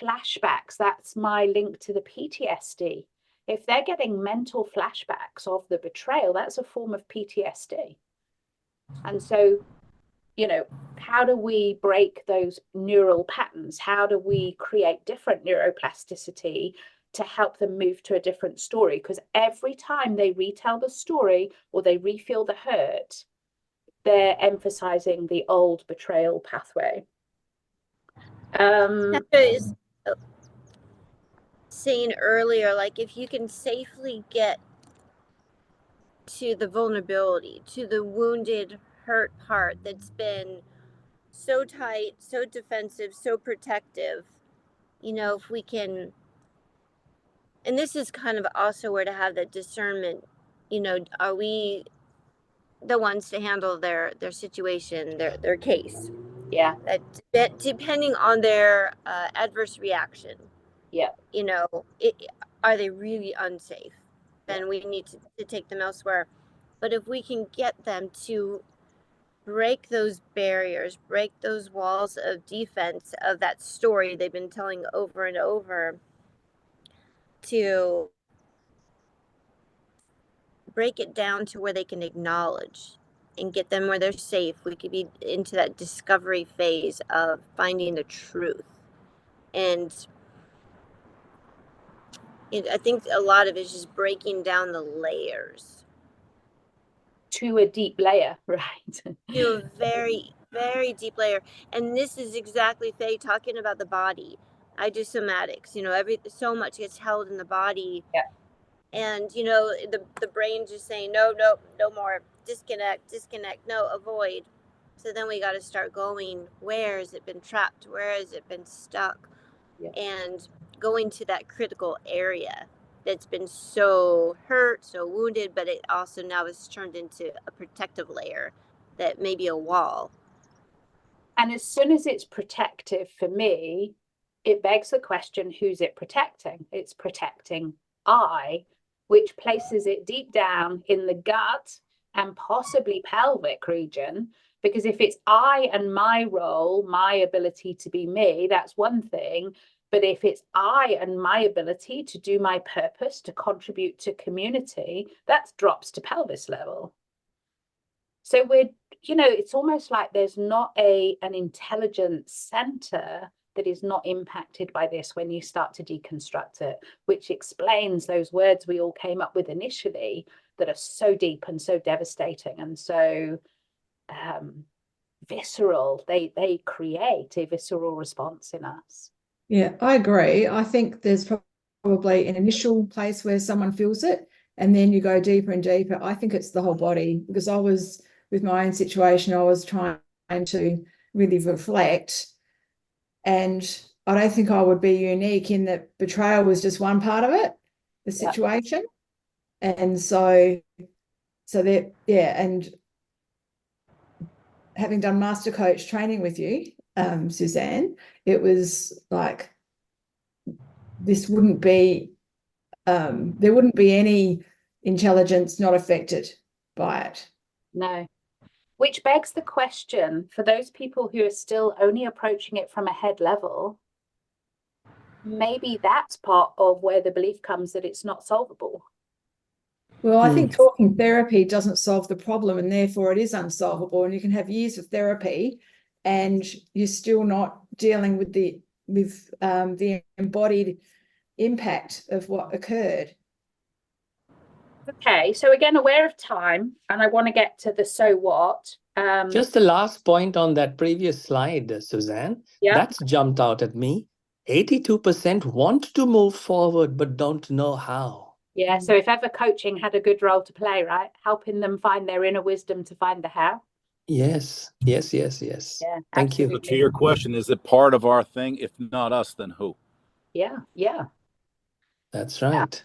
flashbacks, that's my link to the PTSD. If they're getting mental flashbacks of the betrayal, that's a form of PTSD. And so, how do we break those neural patterns? How do we create different neuroplasticity to help them move to a different story? Because every time they retell the story or they refeel the hurt, they're emphasizing the old betrayal pathway. Saying earlier, like, if you can safely get to the vulnerability, to the wounded, hurt part that's been so tight, so defensive, so protective, if we can, and this is kind of also where to have that discernment, are we the ones to handle their situation, their case? Yeah. That depending on their adverse reaction. Yeah. Are they really unsafe? Then we need to take them elsewhere. But if we can get them to break those barriers, break those walls of defense of that story they've been telling over and over, to break it down to where they can acknowledge and get them where they're safe. We could be into that discovery phase of finding the truth. And I think a lot of it is just breaking down the layers to a deep layer, right? to a very, very deep layer. And this is exactly Faye talking about the body. I do somatics, so much gets held in the body. Yeah. And the brain just saying no more, disconnect, no, avoid. So then we got to start going, where has it been trapped, where has it been stuck? Yeah. And going to that critical area that's been so hurt, so wounded, but it also now is turned into a protective layer that may be a wall. And as soon as it's protective for me, it begs the question, who's it protecting? It's protecting I, which places it deep down in the gut and possibly pelvic region. Because if it's I and my role, my ability to be me, that's one thing. But if it's I and my ability to do my purpose, to contribute to community, that drops to pelvis level. So it's almost like there's not an intelligence center that is not impacted by this when you start to deconstruct it, which explains those words we all came up with initially that are so deep and so devastating and so visceral. They create a visceral response in us. Yeah, I agree. I think there's probably an initial place where someone feels it, and then you go deeper and deeper. I think it's the whole body, because I was, with my own situation, I was trying to really reflect, and I don't think I would be unique in that betrayal was just one part of it, the situation. And so that, yeah, and having done master coach training with you, Suzanne, it was like, this wouldn't be, there wouldn't be any intelligence not affected by it. No. Which begs the question, for those people who are still only approaching it from a head level, maybe that's part of where the belief comes that it's not solvable. Well, I think talking therapy doesn't solve the problem, and therefore it is unsolvable. And you can have years of therapy and you're still not dealing with the embodied impact of what occurred. Okay, so again, aware of time, and I want to get to the so what. Just the last point on that previous slide, Suzanne, that's jumped out at me. 82% want to move forward, but don't know how. Yeah, so if ever coaching had a good role to play, right? Helping them find their inner wisdom to find the how. Yes. Yeah, thank you. So to your question, is it part of our thing? If not us, then who? Yeah. That's right.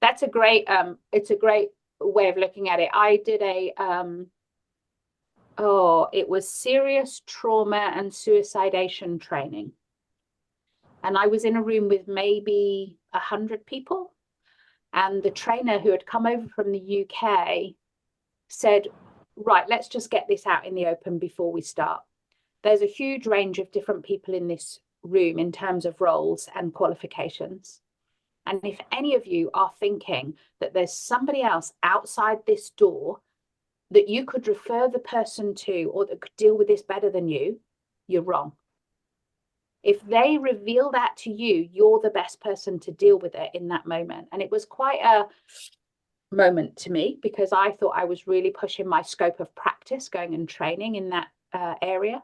That's a great, it's a great way of looking at it. I did it was serious trauma and suicidation training. And I was in a room with maybe 100 people. And the trainer who had come over from the UK said, right, let's just get this out in the open before we start. There's a huge range of different people in this room in terms of roles and qualifications. And if any of you are thinking that there's somebody else outside this door that you could refer the person to or that could deal with this better than you, you're wrong. If they reveal that to you, you're the best person to deal with it in that moment. And it was quite a moment to me because I thought I was really pushing my scope of practice going and training in that area.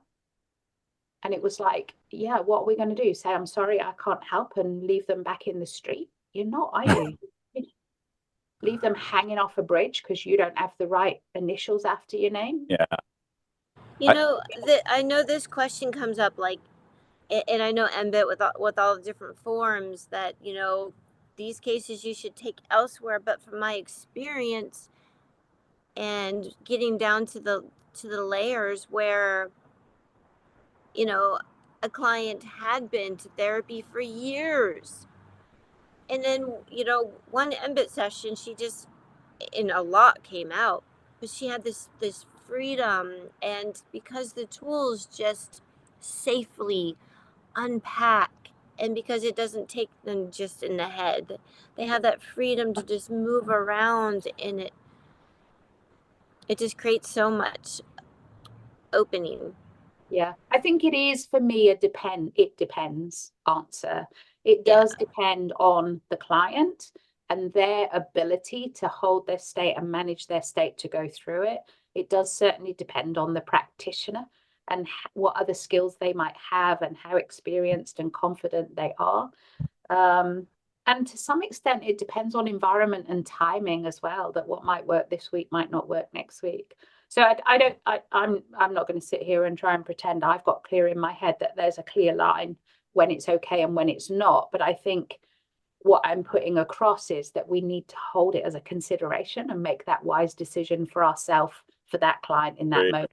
And it was like, yeah, what are we going to do? Say, I'm sorry, I can't help and leave them back in the street? You're not, are you? Leave them hanging off a bridge because you don't have the right initials after your name? Yeah. I know this question comes up, like, and I know embed with all the different forms that, these cases you should take elsewhere. But from my experience and getting down to the layers where, a client had been to therapy for years. And then, one embed session, she just, and a lot came out, but she had this freedom. And because the tools just safely unpack, and because it doesn't take them just in the head, they have that freedom to just move around in it. it just creates so much opening. Yeah, I think it is for me it depends answer. It does depend on the client and their ability to hold their state and manage their state to go through it. It does certainly depend on the practitioner and what other skills they might have and how experienced and confident they are. And to some extent, it depends on environment and timing as well, that what might work this week might not work next week. So I'm not going to sit here and try and pretend I've got clear in my head that there's a clear line when it's okay and when it's not. But I think what I'm putting across is that we need to hold it as a consideration and make that wise decision for ourselves, for that client in that moment.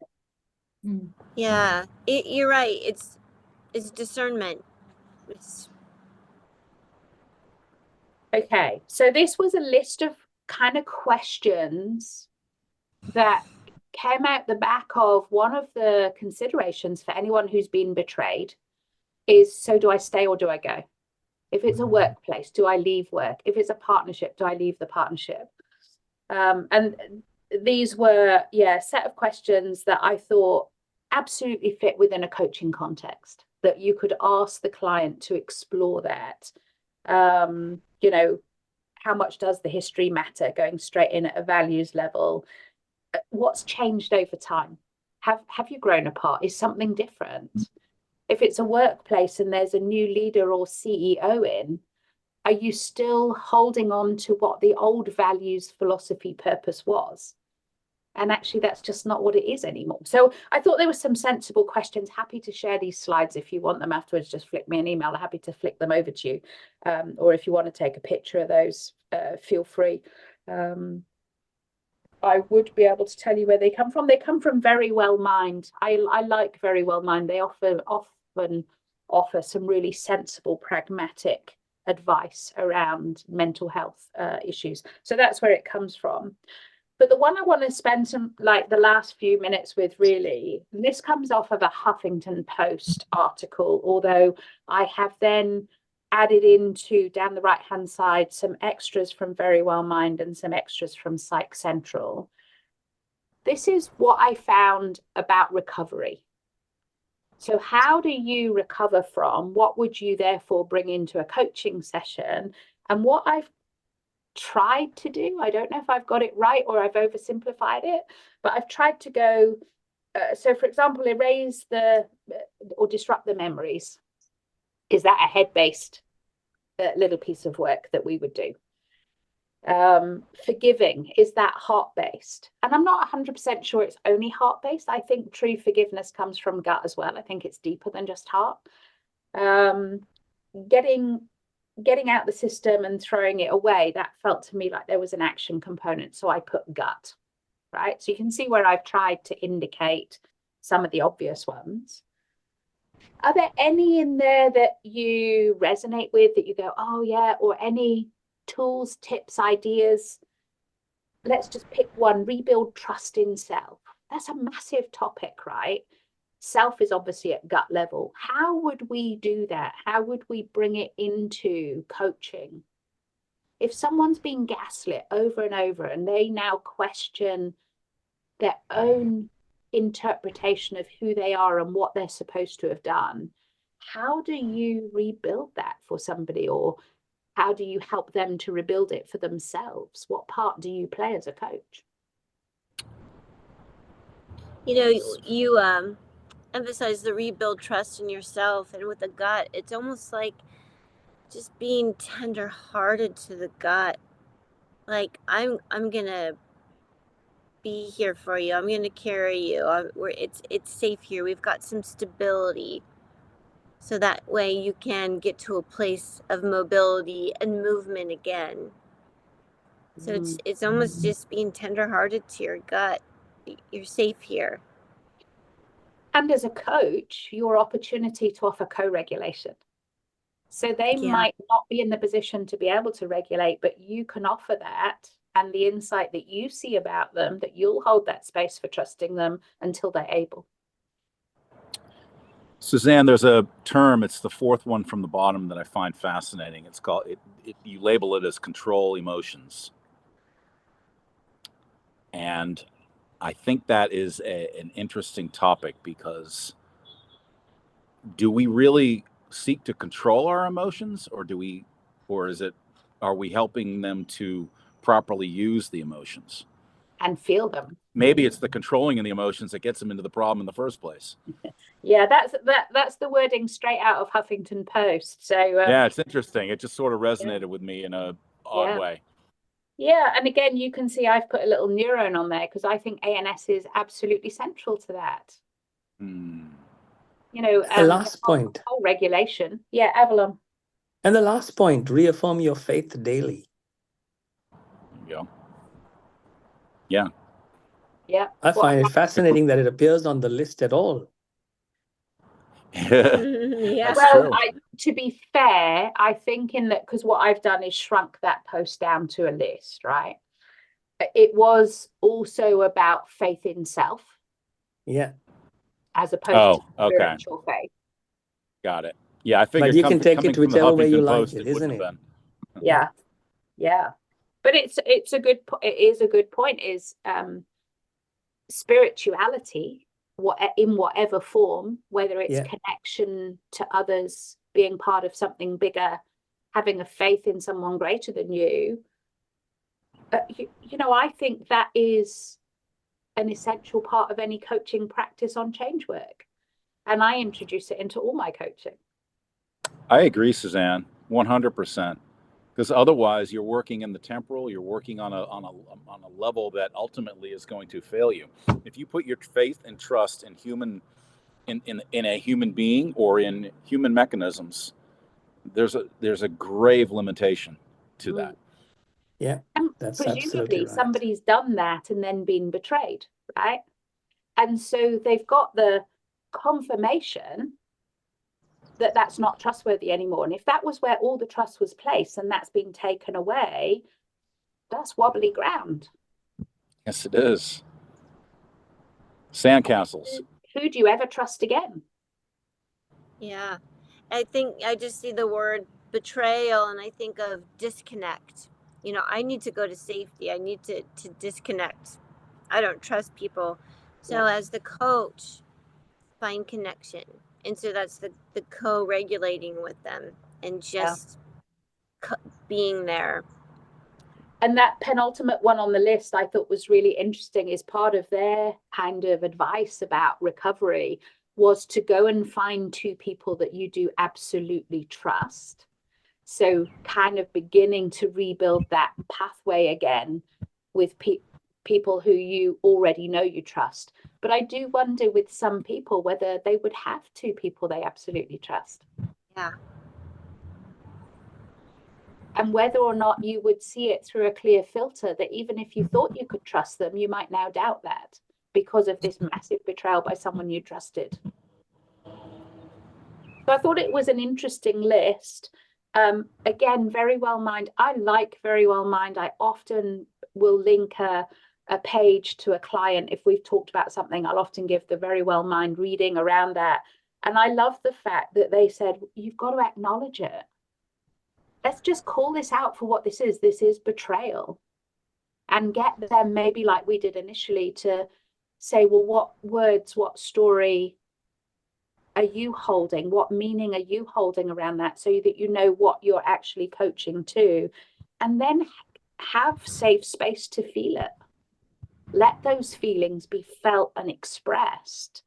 Yeah, you're right. It's discernment. Okay, so this was a list of kind of questions that came out the back of one of the considerations for anyone who's been betrayed is, so do I stay or do I go? If it's a workplace, do I leave work? If it's a partnership, do I leave the partnership? And these were, a set of questions that I thought absolutely fit within a coaching context, that you could ask the client to explore that. How much does the history matter, going straight in at a values level? What's changed over time? Have you grown apart? Is something different? If it's a workplace and there's a new leader or CEO in, are you still holding on to what the old values, philosophy, purpose was? And actually, that's just not what it is anymore. So I thought there were some sensible questions. Happy to share these slides if you want them afterwards. Just flick me an email. I'm happy to flick them over to you. Or if you want to take a picture of those, feel free. I would be able to tell you where they come from. They come from Very Well Mind. I like Very Well Mind. They often offer some really sensible, pragmatic advice around mental health issues. So that's where it comes from. But the one I want to spend the last few minutes with, really, this comes off of a Huffington Post article, although I have then added into, down the right-hand side, some extras from Very Well Mind and some extras from Psych Central. This is what I found about recovery. So how do you recover from? What would you therefore bring into a coaching session? And what I've tried to do, I don't know if I've got it right or I've oversimplified it, but I've tried to go, so for example, erase or disrupt the memories. Is that a head-based little piece of work that we would do? Forgiving, is that heart-based? And I'm not 100% sure it's only heart-based. I think true forgiveness comes from gut as well. I think it's deeper than just heart. Getting out the system and throwing it away, that felt to me like there was an action component. So I put gut, right? So you can see where I've tried to indicate some of the obvious ones. Are there any in there that you resonate with, that you go, oh yeah, or any tools, tips, ideas? Let's just pick one. Rebuild trust in self. That's a massive topic, right? Self is obviously at gut level. How would we do that? How would we bring it into coaching? If someone's been gaslit over and over and they now question their own interpretation of who they are and what they're supposed to have done, how do you rebuild that for somebody, or how do you help them to rebuild it for themselves? What part do you play as a coach? You emphasize the rebuild trust in yourself, and with the gut, it's almost like just being tender-hearted to the gut. Like, I'm gonna be here for you. I'm gonna carry you. It's safe here. We've got some stability, so that way you can get to a place of mobility and movement again. So it's almost just being tender-hearted to your gut. You're safe here. And as a coach, your opportunity to offer co-regulation. So they might not be in the position to be able to regulate, but you can offer that, and the insight that you see about them, that you'll hold that space for trusting them until they're able. Suzanne, there's a term, it's the fourth one from the bottom, that I find fascinating. It's called, you label it as control emotions. And I think that is an interesting topic, because do we really seek to control our emotions, or are we helping them to properly use the emotions? And feel them. Maybe it's the controlling of the emotions that gets them into the problem in the first place. Yeah, that's the wording straight out of Huffington Post. So yeah, it's interesting. It just sort of resonated with me in a odd way. Yeah, and again, you can see I've put a little neuron on there because I think ANS is absolutely central to that. You know, The last point. whole regulation. Yeah, Avalon. And the last point, reaffirm your faith daily. There you go. Yeah. Yeah. I find it fascinating that it appears on the list at all. Yeah. That's true. To be fair, I think in that, because what I've done is shrunk that post down to a list, right? It was also about faith in self. Yeah. As opposed to okay. spiritual faith. Got it. Yeah, I figured But you can take it whichever way you like Post, it, isn't it? Yeah. Yeah. But it is a good point, is spirituality, in whatever form, whether it's connection to others, being part of something bigger, having a faith in someone greater than you, you know, I think that is an essential part of any coaching practice on change work. And I introduce it into all my coaching. I agree, Suzanne, 100%. Because otherwise, you're working in the temporal. You're working on a level that ultimately is going to fail you. If you put your faith and trust in a human being or in human mechanisms, there's a grave limitation to that. Yeah, and that's presumably absolutely right. somebody's done that and then been betrayed, right? And so they've got the confirmation that that's not trustworthy anymore. And if that was where all the trust was placed and that's been taken away, that's wobbly ground. Yes, it is. Sandcastles. Who do you ever trust again? Yeah. I think I just see the word betrayal and I think of disconnect. You know, I need to go to safety. I need to disconnect. I don't trust people. So as the coach, find connection. And so that's the co-regulating with them and just being there. And that penultimate one on the list I thought was really interesting, is part of their kind of advice about recovery was to go and find two people that you do absolutely trust. So kind of beginning to rebuild that pathway again with people who you already know you trust. But I do wonder with some people whether they would have two people they absolutely trust. Yeah. And whether or not you would see it through a clear filter that even if you thought you could trust them, you might now doubt that because of this massive betrayal by someone you trusted. So I thought it was an interesting list. Again, Very Well Mind. I like Very Well Mind. I often will link a page to a client. If we've talked about something, I'll often give the Very Well Mind reading around that. And I love the fact that they said, you've got to acknowledge it. Let's just call this out for what this is. This is betrayal. And get them, maybe like we did initially, to say, well, what words, what story are you holding? What meaning are you holding around that, so that you know what you're actually coaching to? And then have safe space to feel it. Let those feelings be felt and expressed,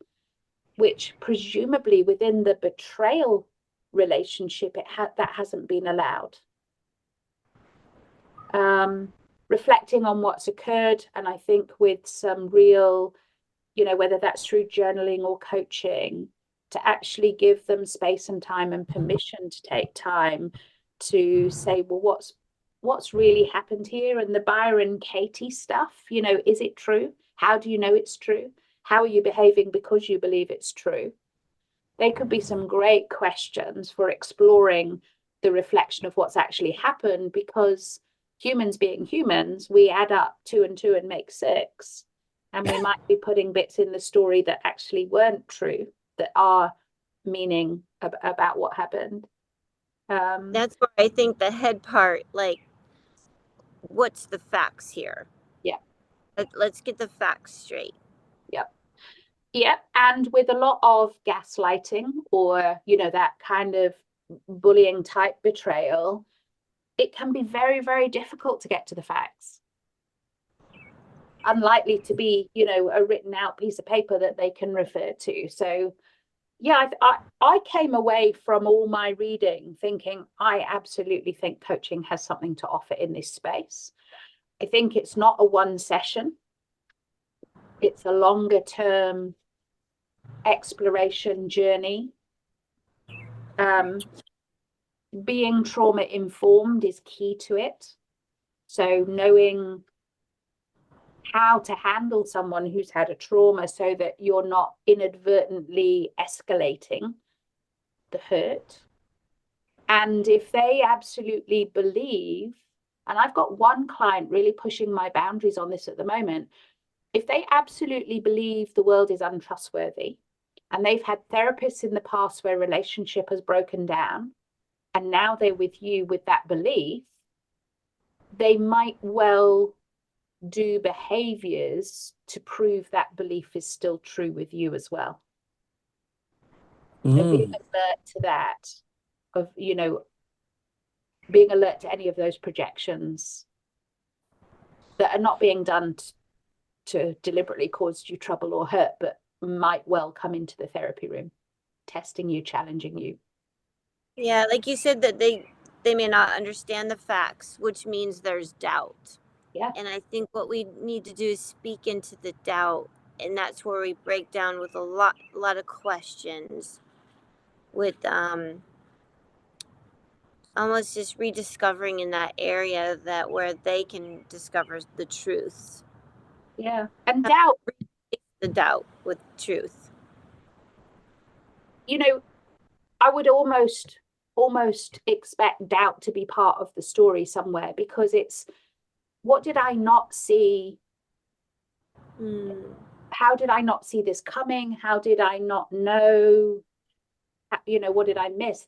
which presumably within the betrayal relationship, that hasn't been allowed. Reflecting on what's occurred, and I think with some real, you know, whether that's through journaling or coaching, to actually give them space and time and permission to take time to say, well, what's really happened here? And the Byron Katie stuff, you know, is it true? How do you know it's true? How are you behaving because you believe it's true? They could be some great questions for exploring the reflection of what's actually happened, because humans being humans, we add up 2 and 2 and make 6. And we might be putting bits in the story that actually weren't true, that are meaning about what happened. That's where I think the head part, like, what's the facts here? Yeah. Let's get the facts straight. Yep. And with a lot of gaslighting or, that kind of bullying type betrayal, it can be very, very difficult to get to the facts. Unlikely to be, a written out piece of paper that they can refer to. So, yeah, I came away from all my reading thinking, I absolutely think coaching has something to offer in this space. I think it's not a one session. It's a longer term exploration journey. Being trauma informed is key to it. So knowing how to handle someone who's had a trauma so that you're not inadvertently escalating the hurt. And if they absolutely believe, and I've got one client really pushing my boundaries on this at the moment, if they absolutely believe the world is untrustworthy, and they've had therapists in the past where relationship has broken down, and now they're with you with that belief, they might well do behaviors to prove that belief is still true with you as well. So being alert to that, of, being alert to any of those projections that are not being done to deliberately cause you trouble or hurt, but might well come into the therapy room, testing you, challenging you. Yeah, like you said, that they may not understand the facts, which means there's doubt. Yeah. And I think what we need to do is speak into the doubt, and that's where we break down with a lot of questions, with almost just rediscovering in that area that where they can discover the truth. Yeah. And doubt. The doubt with truth. I would almost expect doubt to be part of the story somewhere, because it's, what did I not see? How did I not see this coming? How did I not know? What did I miss?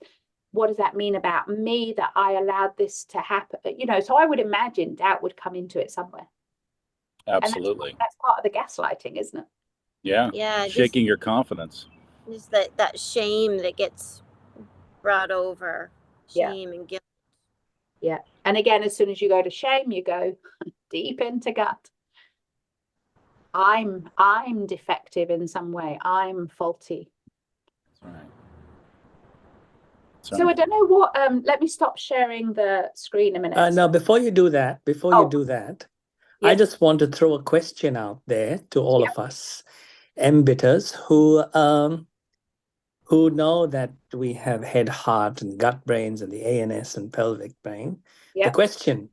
What does that mean about me that I allowed this to happen? So I would imagine doubt would come into it somewhere. Absolutely. And that's part of the gaslighting, isn't it? Yeah. Shaking your confidence. Just that shame that gets brought over. Shame and guilt. Yeah. And again, as soon as you go to shame, you go deep into gut. I'm defective in some way. I'm faulty. That's right. So I don't know what, let me stop sharing the screen a minute. No, before you do that, I just want to throw a question out there to all of us embitters who know that we have head, heart, and gut brains, and the ANS and pelvic brain. The question,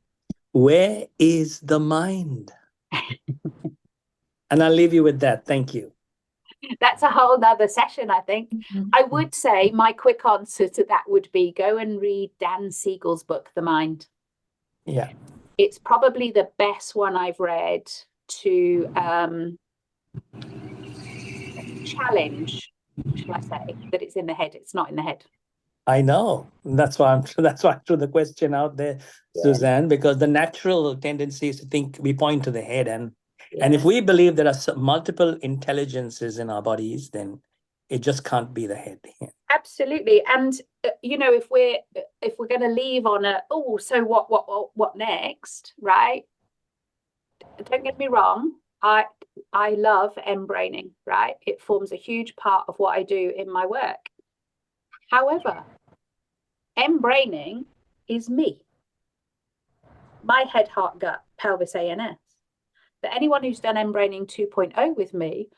where is the mind? And I'll leave you with that. Thank you. That's a whole nother session, I think. I would say my quick answer to that would be go and read Dan Siegel's book, The Mind. Yeah. It's probably the best one I've read to challenge, shall I say, that it's in the head. It's not in the head. I know. That's why I threw the question out there, Suzanne, because the natural tendency is to think we point to the head, and if we believe there are multiple intelligences in our bodies, then it just can't be the head. Yeah. Absolutely. And if we're going to leave on so what next, right? Don't get me wrong. I love embraining, right? It forms a huge part of what I do in my work. However, embraining is me. My head, heart, gut, pelvis, ANS. But anyone who's done embraining 2.0 with me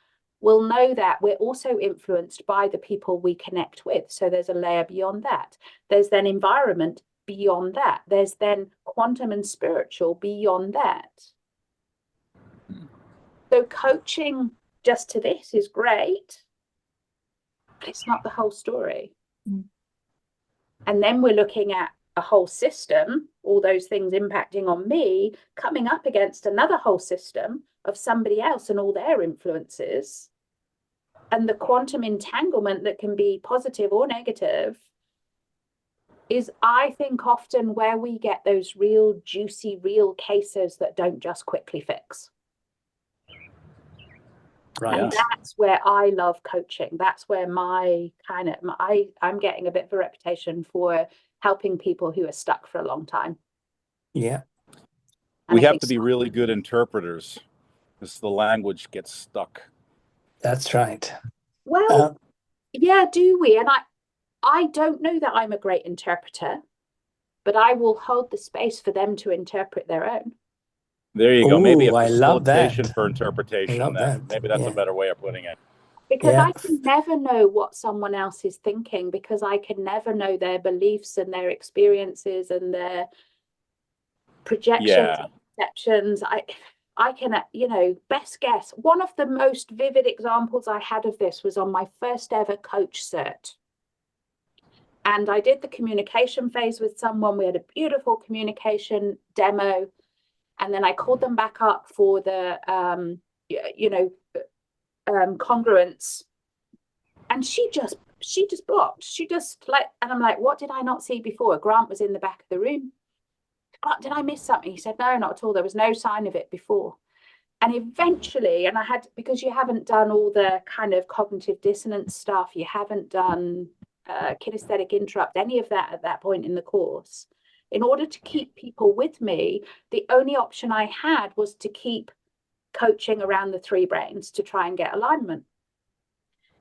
will know that we're also influenced by the people we connect with. So there's a layer beyond that. There's then environment beyond that. There's then quantum and spiritual beyond that. So coaching just to this is great, but it's not the whole story. And then we're looking at a whole system, all those things impacting on me, coming up against another whole system of somebody else and all their influences, and the quantum entanglement that can be positive or negative is, I think, often where we get those real juicy, real cases that don't just quickly fix. Right. And that's where I love coaching. That's where I'm getting a bit of a reputation for helping people who are stuck for a long time. Yeah. And We I have think to be really good interpreters because the language gets stuck. That's right. well, yeah, do we? And I don't know that I'm a great interpreter, but I will hold the space for them to interpret their own. There you go. Maybe a Oh, I love facilitation that. for I interpretation. love that. Maybe that's a Yeah. better way of putting it. Because Yeah. I can never know what someone else is thinking, because I can never know their beliefs and their experiences and their projections Yeah. and perceptions. I can, best guess. One of the most vivid examples I had of this was on my first ever coach cert. And I did the communication phase with someone. We had a beautiful communication demo. And then I called them back up for the, congruence. And she just blocked. And I'm like, what did I not see before? Grant was in the back of the room. Grant, did I miss something? He said, no, not at all. There was no sign of it before. And eventually, because you haven't done all the kind of cognitive dissonance stuff, you haven't done kinesthetic interrupt, any of that at that point in the course. In order to keep people with me, the only option I had was to keep coaching around the three brains to try and get alignment.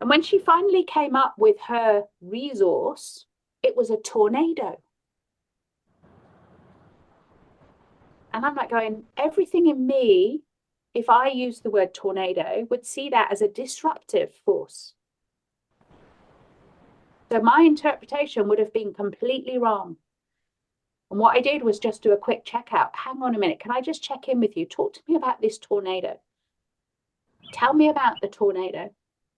And when she finally came up with her resource, it was a tornado. And I'm like going, everything in me, if I use the word tornado, would see that as a disruptive force. So my interpretation would have been completely wrong. And what I did was just do a quick checkout. Hang on a minute. Can I just check in with you? Talk to me about this tornado. Tell me about the tornado.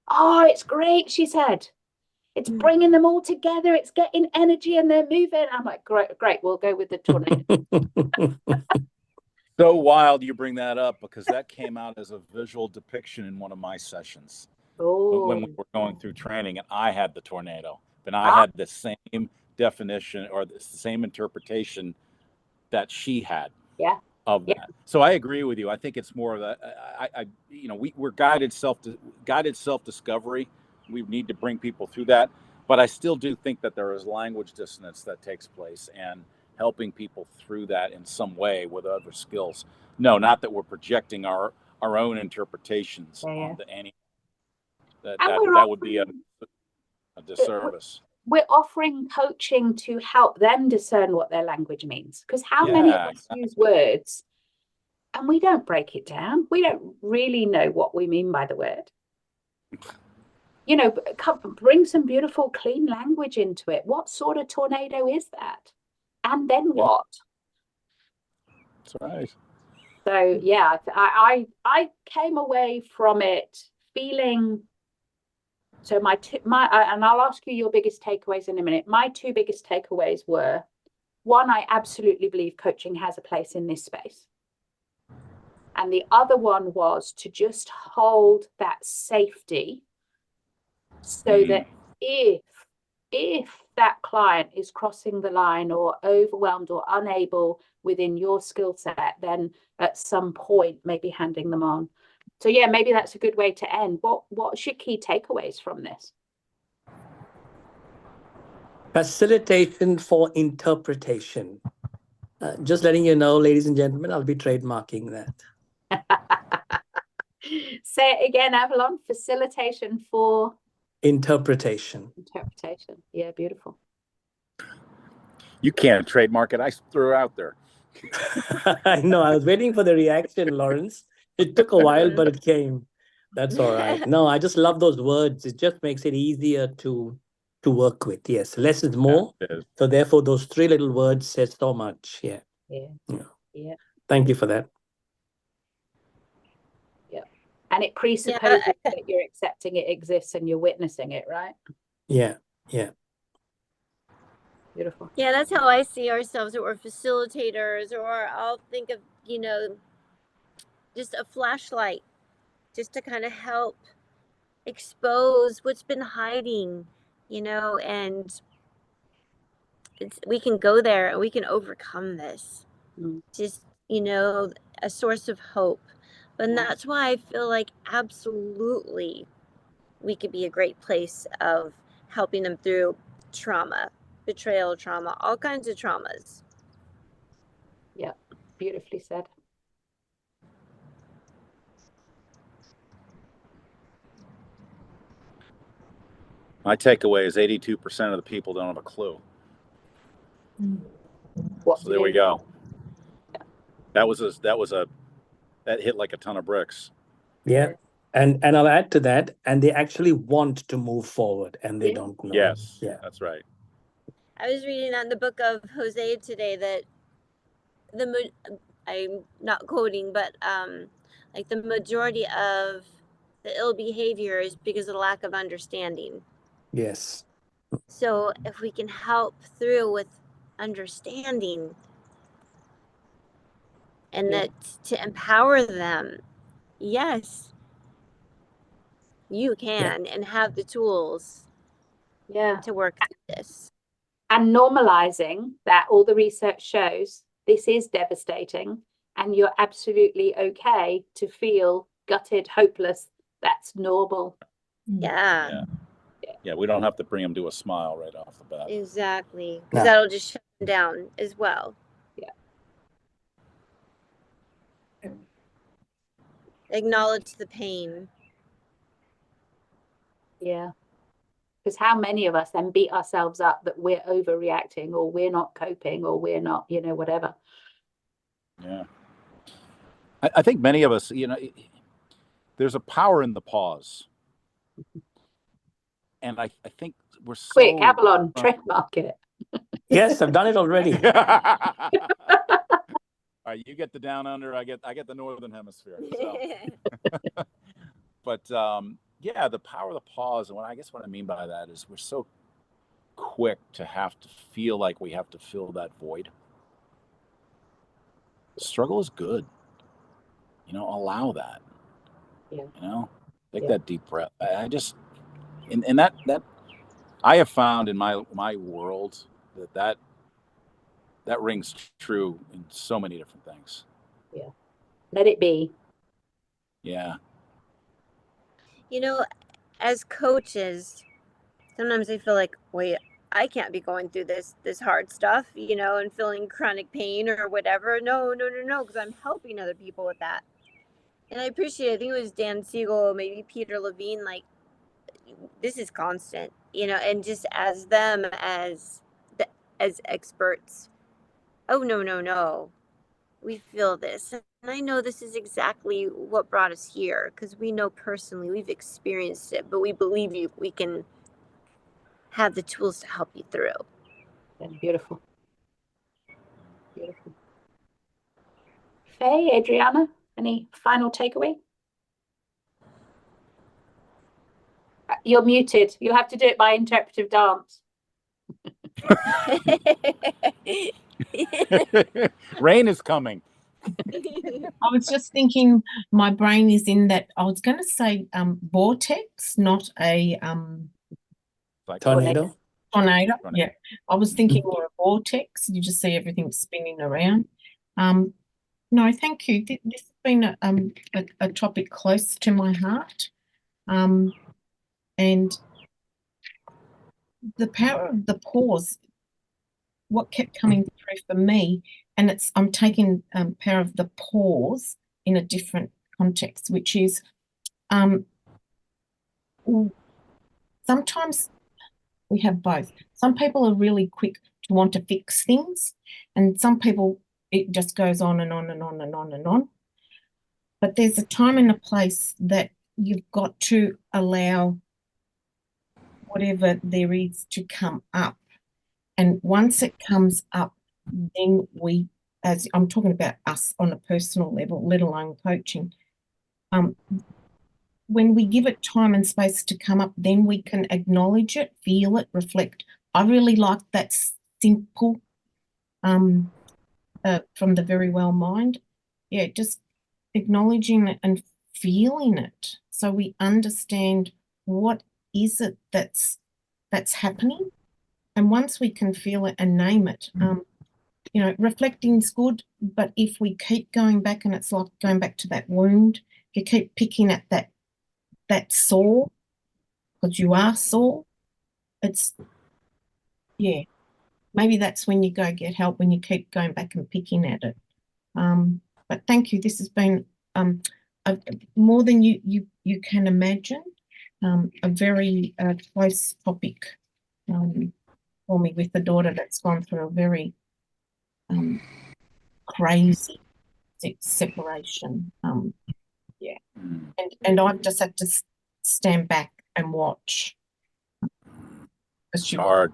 Oh, it's great, she said. It's bringing them all together. It's getting energy and they're moving. I'm like, great. We'll go with the tornado. So wild you bring that up, because that came out as a visual depiction in one of my sessions. When we were going through training, and I had the tornado, and I had the same definition or the same interpretation that she had of that. So I agree with you. I think it's more of that. We're guided self-discovery. We need to bring people through that, but I still do think that there is language dissonance that takes place, and helping people through that in some way with other skills. No, not that we're projecting our own interpretations onto any. That would be a disservice. We're offering coaching to help them discern what their language means, because how many of us use words and we don't break it down? We don't really know what we mean by the word. Bring some beautiful, clean language into it. What sort of tornado is that? And then what? That's right. So yeah, I came away from it feeling. So and I'll ask you your biggest takeaways in a minute. My two biggest takeaways were, one, I absolutely believe coaching has a place in this space. And the other one was to just hold that safety so that if that client is crossing the line or overwhelmed or unable within your skill set, then at some point maybe handing them on. So yeah, maybe that's a good way to end. What's your key takeaways from this? Facilitation for interpretation. Just letting you know, ladies and gentlemen, I'll be trademarking that. Say it again, Avalon. Facilitation for interpretation. Interpretation. Yeah, beautiful. You can't trademark it. I threw it out there. I know. I was waiting for the reaction, Lawrence. It took a while, but it came. That's all right. No, I just love those words. It just makes it easier to work with. Yes, less is more. So therefore, those three little words says so much. Yeah. Yeah. Thank you for that. Yeah. And it presupposes that you're accepting it exists and you're witnessing it, right? Yeah. Beautiful. Yeah, that's how I see ourselves, that we're facilitators, or I'll think of, just a flashlight, just to kind of help expose what's been hiding, and we can go there and we can overcome this. Just, a source of hope. But that's why I feel like absolutely we could be a great place of helping them through trauma, betrayal trauma, all kinds of traumas. Yeah, beautifully said. My takeaway is 82% of the people don't have a clue. What So to there we do. go. That hit like a ton of bricks. Yeah. And I'll add to that, and they actually want to move forward and they Yeah. don't know. Yes, Yeah. that's right. I was reading that in the book of Hosea today that I'm not quoting, but like the majority of the ill behavior is because of the lack of understanding. Yes. So if we can help through with understanding and that to empower them, yes, you can and have the tools to work through this. And normalizing that all the research shows this is devastating and you're absolutely okay to feel gutted, hopeless. That's normal. Yeah. Yeah, we don't have to bring them to a smile right off the bat. Exactly. Because that'll just shut them down as well. Yeah. Acknowledge the pain. Yeah. Because how many of us then beat ourselves up that we're overreacting or we're not coping or we're not, whatever. Yeah. I think many of us, there's a power in the pause. And I think we're so... Quick, Avalon, trademark it. Yes, I've done it already. All right, you get the down under, I get the northern hemisphere. So. But yeah, the power of the pause, and what I mean by that is we're so quick to have to feel like we have to fill that void. Struggle is good. Allow that. Yeah. Take that deep breath. I just, and that I have found in my world that rings true in so many different things. Yeah. Let it be. Yeah. As coaches, sometimes I feel like, wait, I can't be going through this hard stuff, and feeling chronic pain or whatever. No, because I'm helping other people with that. And I appreciate it. I think it was Dan Siegel, maybe Peter Levine, like, this is constant, and just as them as experts. Oh, no. We feel this. And I know this is exactly what brought us here because we know personally, we've experienced it, but we believe we can have the tools to help you through. Yeah, beautiful. Beautiful. Faye, Adriana, any final takeaway? You're muted. You'll have to do it by interpretive dance. Rain is coming. I was just thinking, my brain is in that. I was going to say vortex, not a Tornado. Tornado. Yeah, I was thinking more a vortex. You just see everything spinning around. No, thank you. This has been a topic close to my heart, and the power of the pause. What kept coming through for me, and I'm taking power of the pause in a different context, which is sometimes we have both. Some people are really quick to want to fix things, and some people it just goes on and on and on and on and on. But there's a time and a place that you've got to allow whatever there is to come up. And once it comes up, then as I'm talking about us on a personal level, let alone coaching, when we give it time and space to come up, then we can acknowledge it, feel it, reflect. I really like that simple from the Very Well Mind. Yeah, just acknowledging it and feeling it so we understand what is it that's happening. And once we can feel it and name it, reflecting is good, but if we keep going back and it's like going back to that wound you keep picking at that sore, because you are sore, it's, yeah, maybe that's when you go get help, when you keep going back and picking at it. But thank you. This has been more than you can imagine, a very close topic for me, with the daughter that's gone through a very crazy separation. Yeah, and I've just had to stand back and watch, because she Hard.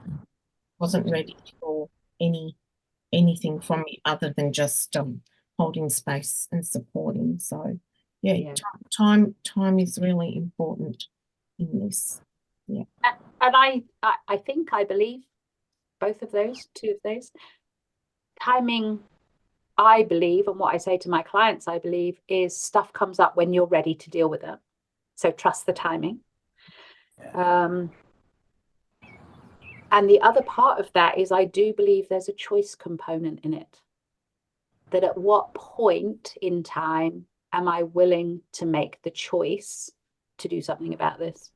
wasn't ready for anything from me other than just holding space and supporting. So yeah. Time is really important in this. Yeah. And I believe both of those, two of those. Timing, I believe, and what I say to my clients, I believe, is stuff comes up when you're ready to deal with it. So trust the timing. And the other part of that is, I do believe there's a choice component in it. That at what point in time am I willing to make the choice to do something about this?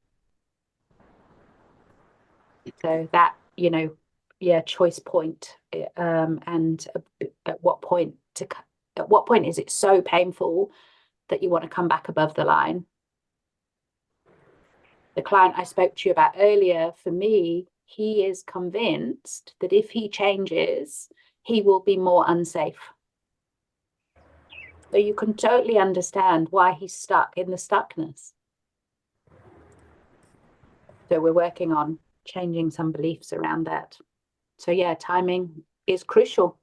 So that, choice point, and at what point is it so painful that you want to come back above the line? The client I spoke to you about earlier, for me, he is convinced that if he changes, he will be more unsafe. So you can totally understand why he's stuck in the stuckness. So we're working on changing some beliefs around that. So yeah, timing is crucial.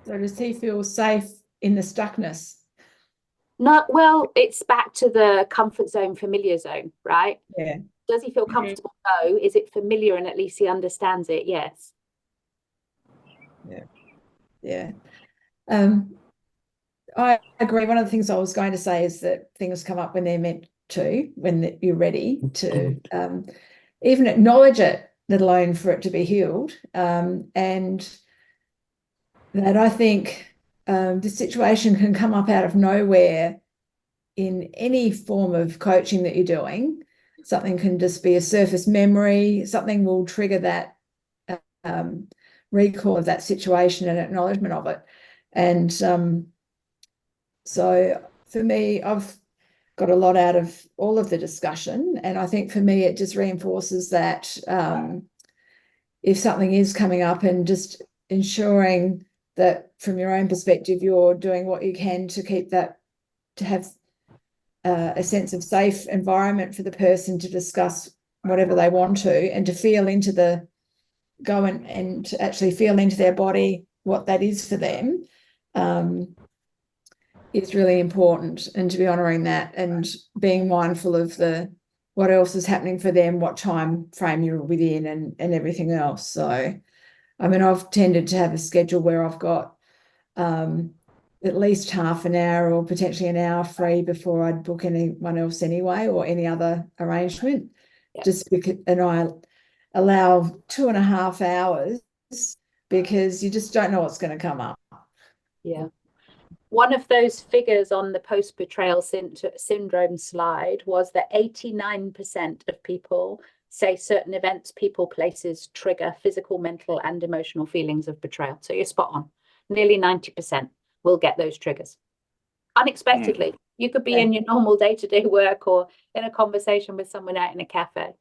So does he feel safe in the stuckness? Not well, it's back to the comfort zone, familiar zone, right? Yeah. Does he feel comfortable? No. Is it familiar and at least he understands it? Yes. Yeah. I agree. One of the things I was going to say is that things come up when they're meant to, when you're ready to even acknowledge it, let alone for it to be healed. And that I think the situation can come up out of nowhere in any form of coaching that you're doing. Something can just be a surface memory. Something will trigger that recall of that situation and acknowledgement of it. And so for me, I've got a lot out of all of the discussion. And I think for me, it just reinforces that if something is coming up, and just ensuring that from your own perspective, you're doing what you can to keep that, to have a sense of safe environment for the person to discuss whatever they want to, and to feel into and to actually feel into their body what that is for them. It's really important, and to be honouring that and being mindful of what else is happening for them, what time frame you're within, and everything else. So, I mean, I've tended to have a schedule where I've got at least half an hour or potentially an hour free before I'd book anyone else anyway, or any other arrangement. Just because, and I allow 2.5 hours, because you just don't know what's going to come up. Yeah. One of those figures on the post-betrayal syndrome slide was that 89% of people say certain events, people, places trigger physical, mental, and emotional feelings of betrayal. So you're spot on. Nearly 90% will get those triggers unexpectedly. You could be in your normal day-to-day work, or in a conversation with someone out in a cafe.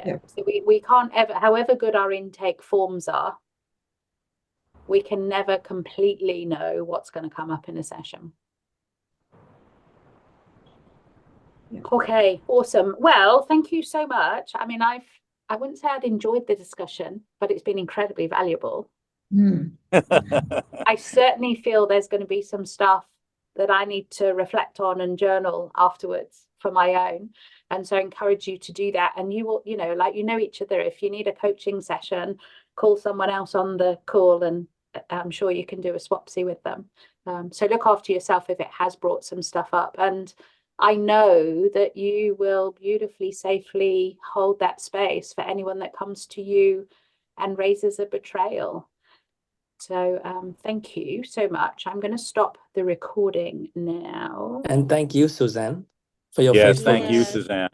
So we can't ever, however good our intake forms are, we can never completely know what's going to come up in a session. Okay, awesome. Well, thank you so much. I mean, I wouldn't say I'd enjoyed the discussion, but it's been incredibly valuable. I certainly feel there's going to be some stuff that I need to reflect on and journal afterwards for my own. And so I encourage you to do that. And you will, each other. If you need a coaching session, call someone else on the call, and I'm sure you can do a swapsy with them. So look after yourself if it has brought some stuff up. And I know that you will beautifully, safely hold that space for anyone that comes to you and raises a betrayal. So thank you so much. I'm going to stop the recording now. And thank you, Suzanne, for your Yes, faithfulness. thank you, Yes. Suzanne.